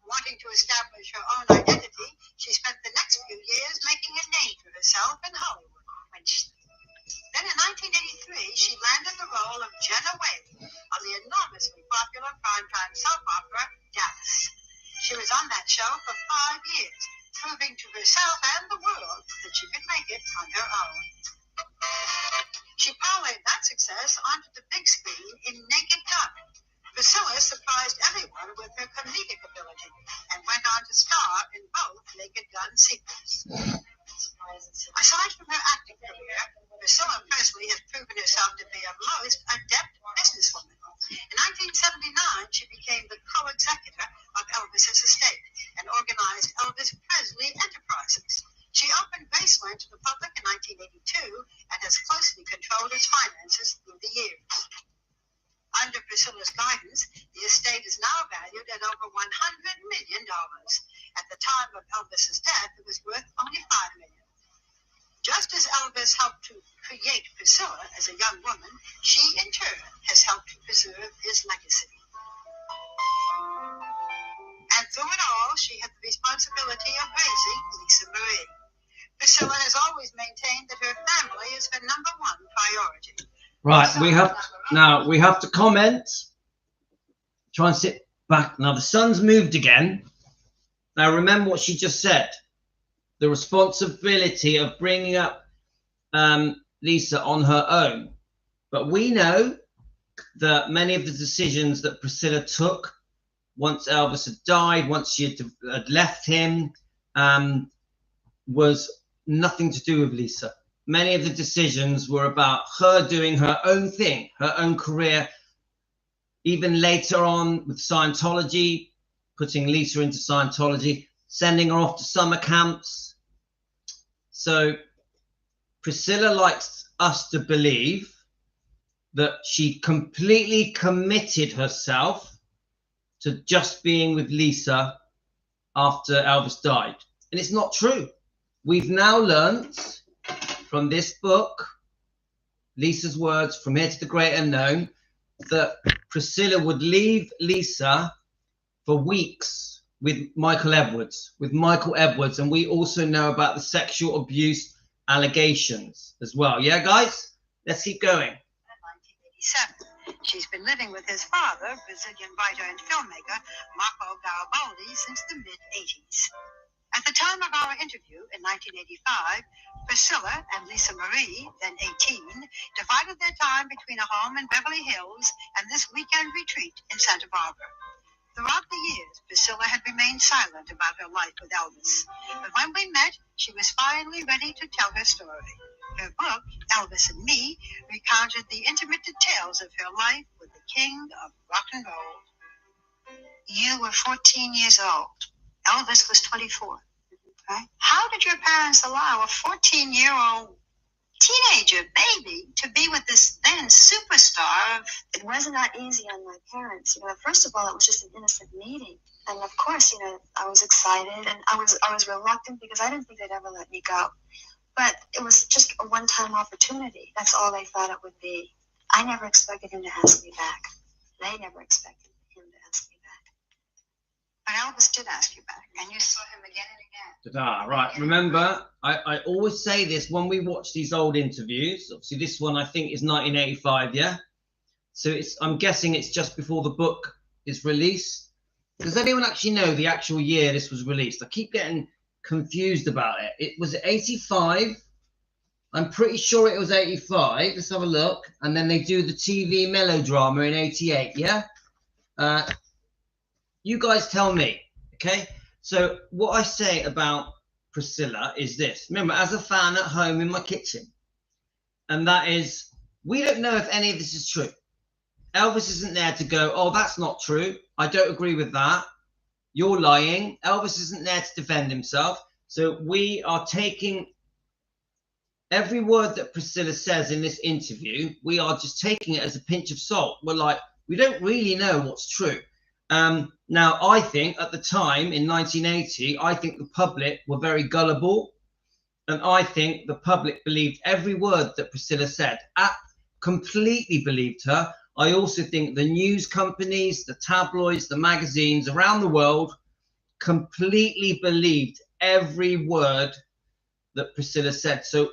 Wanting to establish her own identity, she spent the next few years making a name for herself in Hollywood. Then in 1983, she landed the role of Jenna Wade on the enormously popular primetime soap opera Dallas. She was on that show for 5 years, proving to herself and the world that she could make it on her own. She parlayed that success onto the big screen in Naked Gun. Priscilla surprised everyone with her comedic ability and went on to star in both Naked Gun sequels. Aside from her acting career, Priscilla Presley has proven herself to be a most adept businesswoman. In 1979, she became the co-executor of Elvis's estate and organized Elvis Presley Enterprises. She opened Graceland to the public in 1982 and has closely controlled its finances through the years. Under Priscilla's guidance, the estate is now valued at over $100 million. At the time of Elvis's death, it was worth only $5 million. Just as Elvis helped to create Priscilla as a young woman, she in turn has helped to preserve his legacy. And through it all, she had the responsibility of raising Lisa Marie. Priscilla has always maintained that her family is her number one priority. Right, we have to comment. Try and sit back. Now the sun's moved again. Now remember what she just said. The responsibility of bringing up Lisa on her own. But we know that many of the decisions that Priscilla took once Elvis had died, once she had left him, was nothing to do with Lisa. Many of the decisions were about her doing her own thing, her own career. Even later on with Scientology, putting Lisa into Scientology, sending her off to summer camps. So Priscilla likes us to believe that she completely committed herself to just being with Lisa after Elvis died. And it's not true. We've now learned from this book, Lisa's words, From Here to the Great Unknown, that Priscilla would leave Lisa for weeks with Michael Edwards, and we also know about the sexual abuse allegations as well. Yeah, guys? Let's keep going. In 1987, she's been living with his father, Brazilian writer and filmmaker Marco Garibaldi, since the mid-80s. At the time of our interview in 1985, Priscilla and Lisa Marie, then 18, divided their time between a home in Beverly Hills and this weekend retreat in Santa Barbara. Throughout the years, Priscilla had remained silent about her life with Elvis. But when we met, she was finally ready to tell her story. Her book, Elvis and Me, recounted the intimate details of her life with the king of rock and roll. You were 14 years old. Elvis was 24. Right? How did your parents allow a 14-year-old teenager baby to be with this then superstar? It wasn't that easy on my parents. First of all, it was just an innocent meeting. And of course, I was excited and I was reluctant because I didn't think they'd ever let me go. But it was just a one-time opportunity. That's all they thought it would be. I never expected him to ask me back. They never expected him to ask me back. But Elvis did ask you back, and you saw him again and again. Right, remember, I always say this when we watch these old interviews. Obviously, this one I think is 1985, yeah? So I'm guessing it's just before the book is released. Does anyone actually know the actual year this was released? I keep getting confused about it. It was 85 I'm pretty sure it was 85. Let's have a look. And then they do the TV melodrama in 88. Yeah. You guys tell me. Okay. So what I say about Priscilla is this. Remember, as a fan at home in my kitchen, and that is, we don't know if any of this is true. Elvis isn't there to go, oh, that's not true. I don't agree with that. You're lying. Elvis isn't there to defend himself. So we are taking every word that Priscilla says in this interview, we are just taking it as a pinch of salt. We're like, we don't really know what's true. Now, I think at the time in 1980, I think the public were very gullible. And I think the public believed every word that Priscilla said, completely believed her. I also think the news companies, the tabloids, the magazines around the world completely believed every word that Priscilla said. So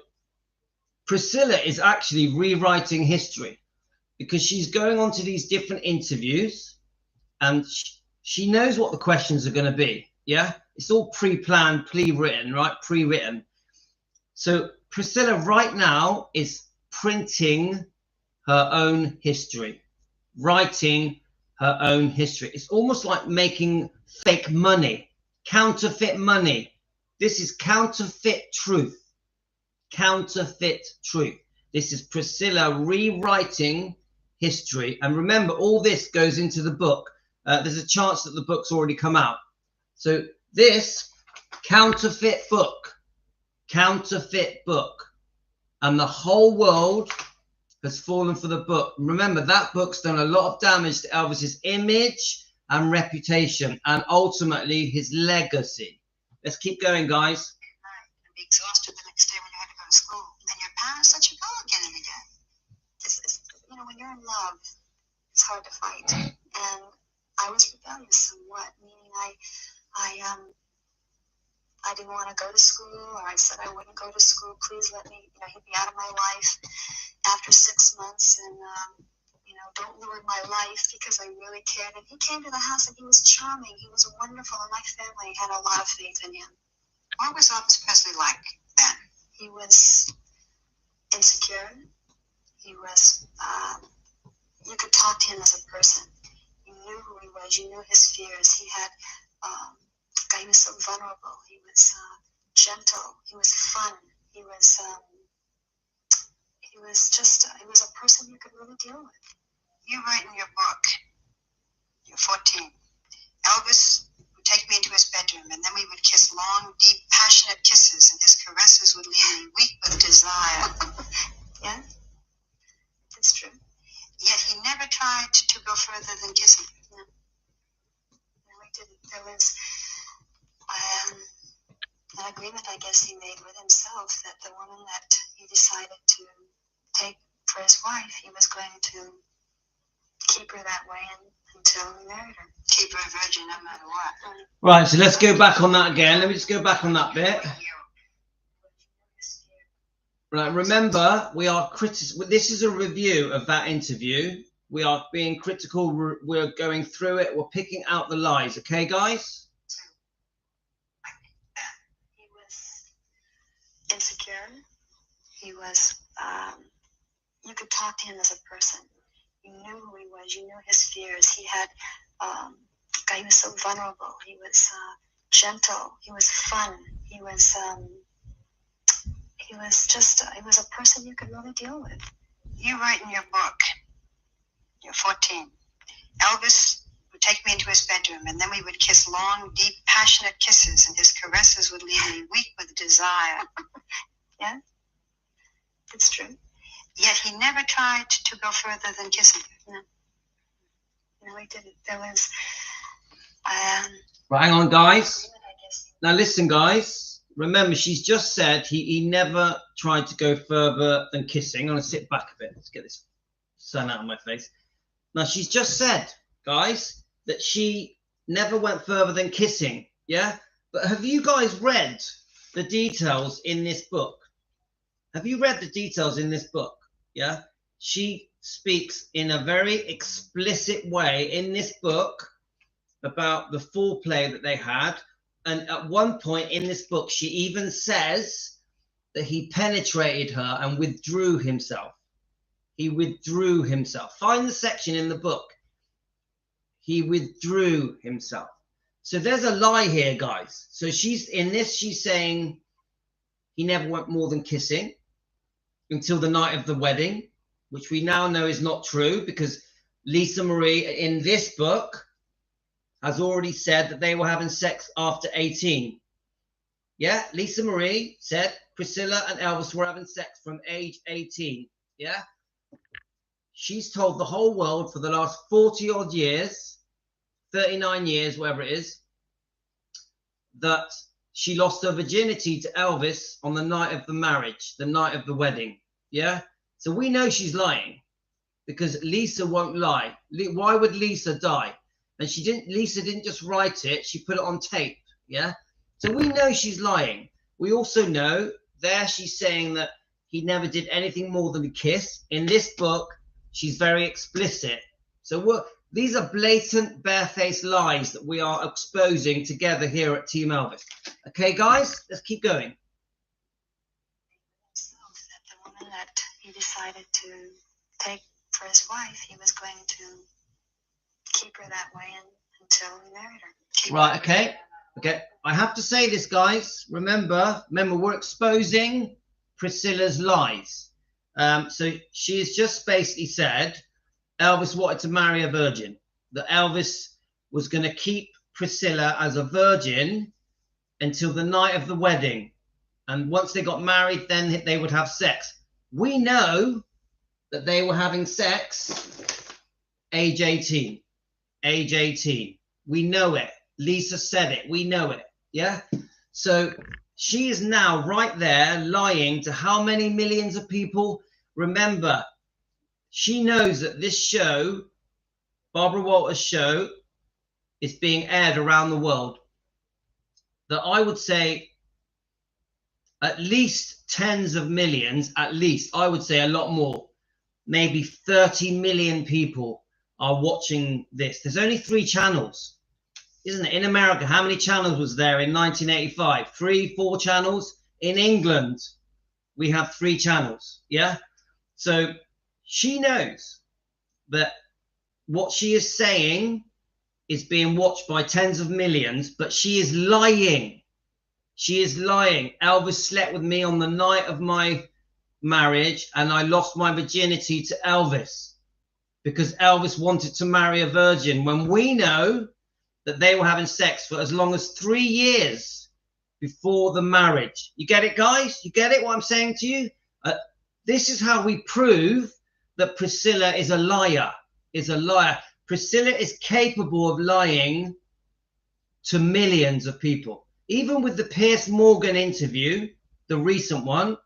Priscilla is actually rewriting history because she's going on to these different interviews and she knows what the questions are going to be. Yeah, it's all pre-planned, pre-written, right? Pre-written. So Priscilla right now is printing her own history, writing her own history. It's almost like making fake money, counterfeit money. This is counterfeit truth. Counterfeit truth. This is Priscilla rewriting history. And remember, all this goes into the book. There's a chance that the book's already come out. So this counterfeit book, and the whole world has fallen for the book. Remember, that book's done a lot of damage to Elvis's image and reputation, and ultimately his legacy. Let's keep going, guys. And be exhausted the next day when you had to go to school. And then your parents let you go again and again. It's, you know, when you're in love, it's hard to fight. And I was rebellious somewhat, meaning I didn't want to go to school, or I said I wouldn't go to school. Please let me, you know, he'd be out of my life after 6 months, and you know, don't ruin my life, because I really cared. And he came to the house and he was charming. He was wonderful, and my family had a lot of faith in him. What was Elvis Presley like then? He was insecure. He was, you could talk to him as a person. You knew who he was. You knew his fears. He had, he was so vulnerable. He was gentle. He was fun. He was just, he was a person you could really deal with. You write in your book, you're 14, Elvis would take me into his bedroom, and then we would kiss long, deep, passionate kisses, and his caresses would leave me weak with desire. Yeah, that's true. Yet he never tried to go further than kissing. No, he didn't. There was an agreement, I guess, he made with himself that the woman that he decided to take for his wife, he was going to keep her that way until he married her. Keep her a virgin no matter what. Right, so let's go back on that again. Let me just go back on that bit. Right, remember, we are this is a review of that interview. We are being critical. We're going through it. We're picking out the lies. Okay, guys? He was insecure. He was, you could talk to him as a person. You knew who he was. You knew his fears. He had, he was so vulnerable. He was gentle. He was fun. He was just, he was a person you could really deal with. You write in your book, you're 14, Elvis would take me into his bedroom, and then we would kiss long, deep, passionate kisses, and his caresses would leave me weak with desire. Yeah, it's true. Yet he never tried to go further than kissing her. No, he didn't. There was, right, hang on, guys. Now listen, guys. Remember, she's just said he never tried to go further than kissing. I'm going to sit back a bit. Let's get this sun out of my face. Now, she's just said, guys, that she never went further than kissing. Yeah? But have you guys read the details in this book? Have you read the details in this book? Yeah? She speaks in a very explicit way in this book about the foreplay that they had. And at one point in this book, she even says that he penetrated her and withdrew himself. He withdrew himself. Find the section in the book. He withdrew himself. So there's a lie here, guys. So she's saying he never went more than kissing until the night of the wedding, which we now know is not true, because Lisa Marie in this book has already said that they were having sex after 18. Yeah, Lisa Marie said Priscilla and Elvis were having sex from age 18. Yeah, she's told the whole world for the last 40 odd years, 39 years, whatever it is, that she lost her virginity to Elvis on the night of the marriage, the night of the wedding. Yeah, so we know she's lying, because Lisa won't lie. Why would Lisa die? And Lisa didn't just write it, she put it on tape. Yeah, so we know she's lying. We also know there she's saying that he never did anything more than a kiss. In this book, she's very explicit. So these are blatant, barefaced lies that we are exposing together here at Team Elvis. Okay, guys, let's keep going. That the woman that he decided to take for his wife, he was going to keep her that way until he married her. Right, okay. Okay, I have to say this, guys. Remember, we're exposing Priscilla's lies. So she has just basically said Elvis wanted to marry a virgin, that Elvis was going to keep Priscilla as a virgin until the night of the wedding. And once they got married, then they would have sex. We know that they were having sex age 18. Age 18. We know it. Lisa said it. We know it. Yeah? So she is now right there lying to how many millions of people? Remember, she knows that this show, Barbara Walters' show, is being aired around the world. That I would say at least tens of millions, at least, I would say a lot more, maybe 30 million people are watching this. There's only 3 channels, isn't it? In America, how many channels was there in 1985? 3, 4 channels. In England, we have 3 channels. Yeah. So she knows that what she is saying is being watched by tens of millions, but she is lying. She is lying. Elvis slept with me on the night of my marriage, and I lost my virginity to Elvis because Elvis wanted to marry a virgin, when we know that they were having sex for as long as 3 years before the marriage. You get it, guys? You get it, what I'm saying to you? This is how we prove that Priscilla is a liar, Priscilla is capable of lying to millions of people. Even with the Piers Morgan interview, the recent one,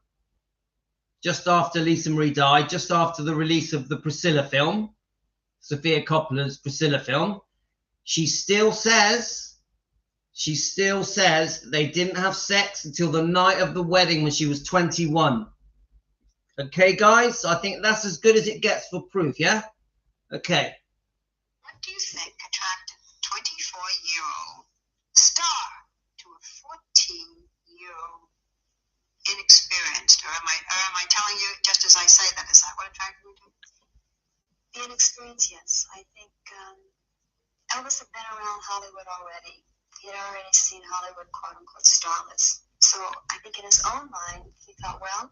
just after Lisa Marie died, just after the release of the Priscilla film, Sofia Coppola's Priscilla film, she still says they didn't have sex until the night of the wedding when she was 21. Okay, guys, I think that's as good as it gets for proof, yeah? Okay. What do you think attracted a 24-year-old star to a 14-year-old inexperienced? Or am I telling you just as I say that? Is that what attracted you to? The inexperience, yes. I think Elvis had been around Hollywood already. He had already seen Hollywood, quote-unquote, starlets. So I think in his own mind, he thought, well,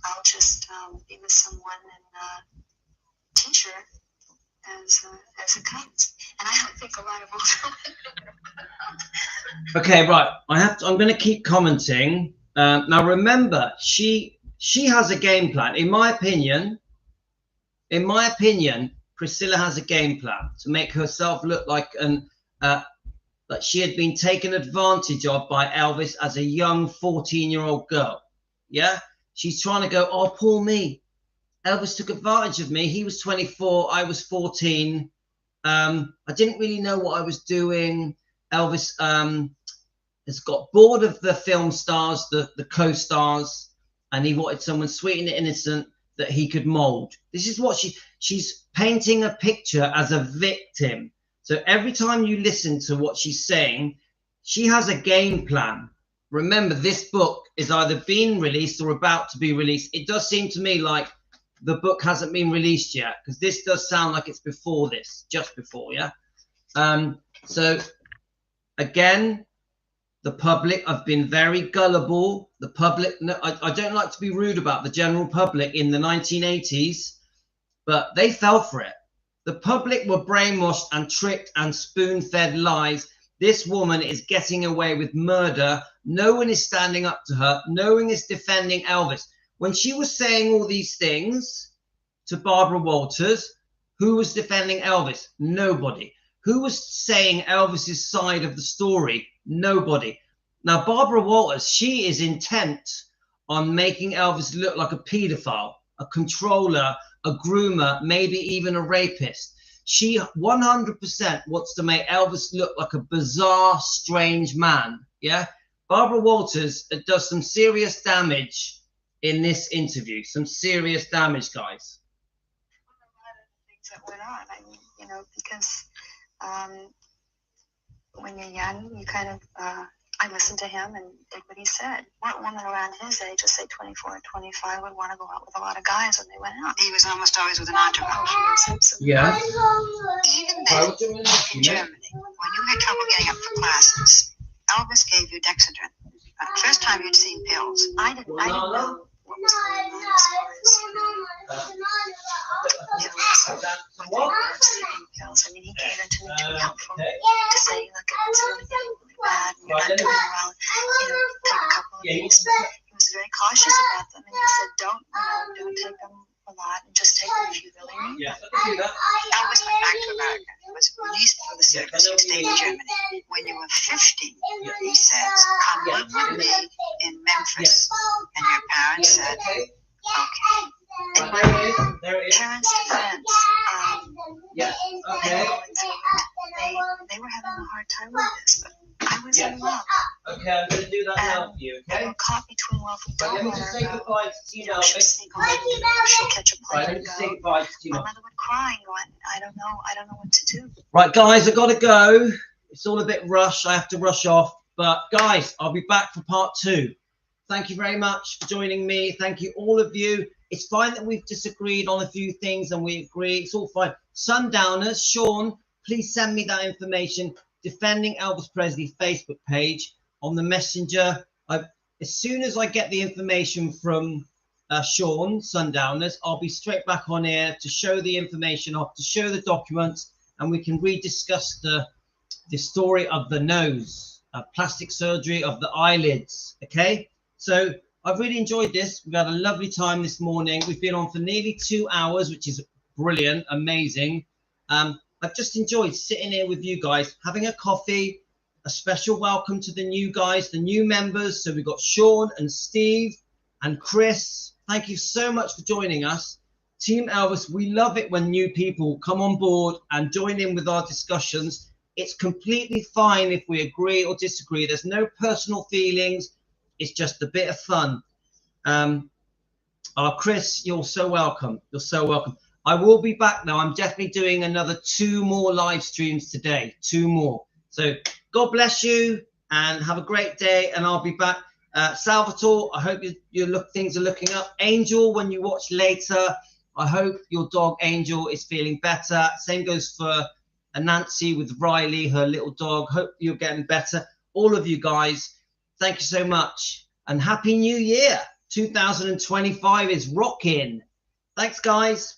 I'll just be with someone and teach her as it comes. And I don't think a lot of older women. Okay, right. I'm going to keep commenting. Now, remember, she has a game plan. In my opinion, Priscilla has a game plan to make herself look like that she had been taken advantage of by Elvis as a young 14-year-old girl. Yeah, she's trying to go, oh, poor me. Elvis took advantage of me. He was 24. I was 14. I didn't really know what I was doing. Elvis has got bored of the film stars, the co-stars, and he wanted someone sweet and innocent that he could mold. This is what she's painting a picture as a victim. So every time you listen to what she's saying, she has a game plan. remember, this book is either being released or about to be released. It does seem to me like the book hasn't been released yet, because this does sound like it's before this, just before, yeah. So again, the public, I've been very gullible. The public, no, I don't like to be rude about the general public in the 1980s, but they fell for it. The public were brainwashed and tricked and spoon-fed lies. This woman is getting away with murder. No one is standing up to her. No one is defending Elvis. When she was saying all these things to Barbara Walters, who was defending Elvis? Nobody. Who was saying Elvis's side of the story? Nobody. Now, Barbara Walters, she is intent on making Elvis look like a pedophile, a controller, a groomer, maybe even a rapist. She 100% wants to make Elvis look like a bizarre, strange man. Yeah. Barbara Walters does some serious damage in this interview. Some serious damage, guys. A lot of the things that went on. I mean, you know, because when you're young, you kind of, I listened to him and did what he said. What woman around his age, let's say 24 or 25, would want to go out with a lot of guys when they went out? He was almost always with an entourage. Yeah. Even then, in Germany, when you had trouble getting up for classes, Elvis gave you Dexedrine. First time you'd seen pills. I didn't know what was going on as far as when they were taking pills. I mean, he gave it to me to be helpful, to say, look, it's really getting really bad, and you're not doing well, you know, take a couple of these. He was very cautious about them, and he said, don't take them a lot, and just take them if you really need them. Elvis went back to America. He was released for the circus and stayed in Germany. When you were 50, he says, come live with me in Memphis. And your parents said, okay. In my parents' defense, they were having a hard time with this, but I was in love. Okay, I'm going to do that now for you, okay? They were caught between wealthy Let me daughter just say goodbye to Tina. she'd sneak away, she'd catch a plane Let me and just say go. goodbye to My Tina. mother would cry and go, I don't know what to do. Right, guys, I've got to go. It's all a bit rushed. I have to rush off. But, guys, I'll be back for part 2. Thank you very much for joining me. Thank you, all of you. It's fine that we've disagreed on a few things and we agree. It's all fine. Sundowners, Sean, please send me that information. Defending Elvis Presley Facebook page on the messenger. As soon as I get the information from Sean, Sundowners, I'll be straight back on air to show the information off, to show the documents, and we can rediscuss the story of the nose, plastic surgery of the eyelids. Okay, so I've really enjoyed this. We've had a lovely time this morning. We've been on for nearly 2 hours, which is brilliant, amazing. I've just enjoyed sitting here with you guys, having a coffee. A special welcome to the new guys, the new members. So we've got Sean and Steve and Chris. Thank you so much for joining us. Team Elvis, we love it when new people come on board and join in with our discussions. It's completely fine if we agree or disagree. There's no personal feelings. It's just a bit of fun. Chris, you're so welcome. You're so welcome. I will be back now. I'm definitely doing another 2 more live streams today. 2 more. So God bless you and have a great day. And I'll be back. Salvatore, I hope things are looking up. Angel, when you watch later, I hope your dog Angel is feeling better. Same goes for Nancy with Riley, her little dog. Hope you're getting better. All of you guys, thank you so much. And Happy New Year. 2025 is rocking. Thanks, guys.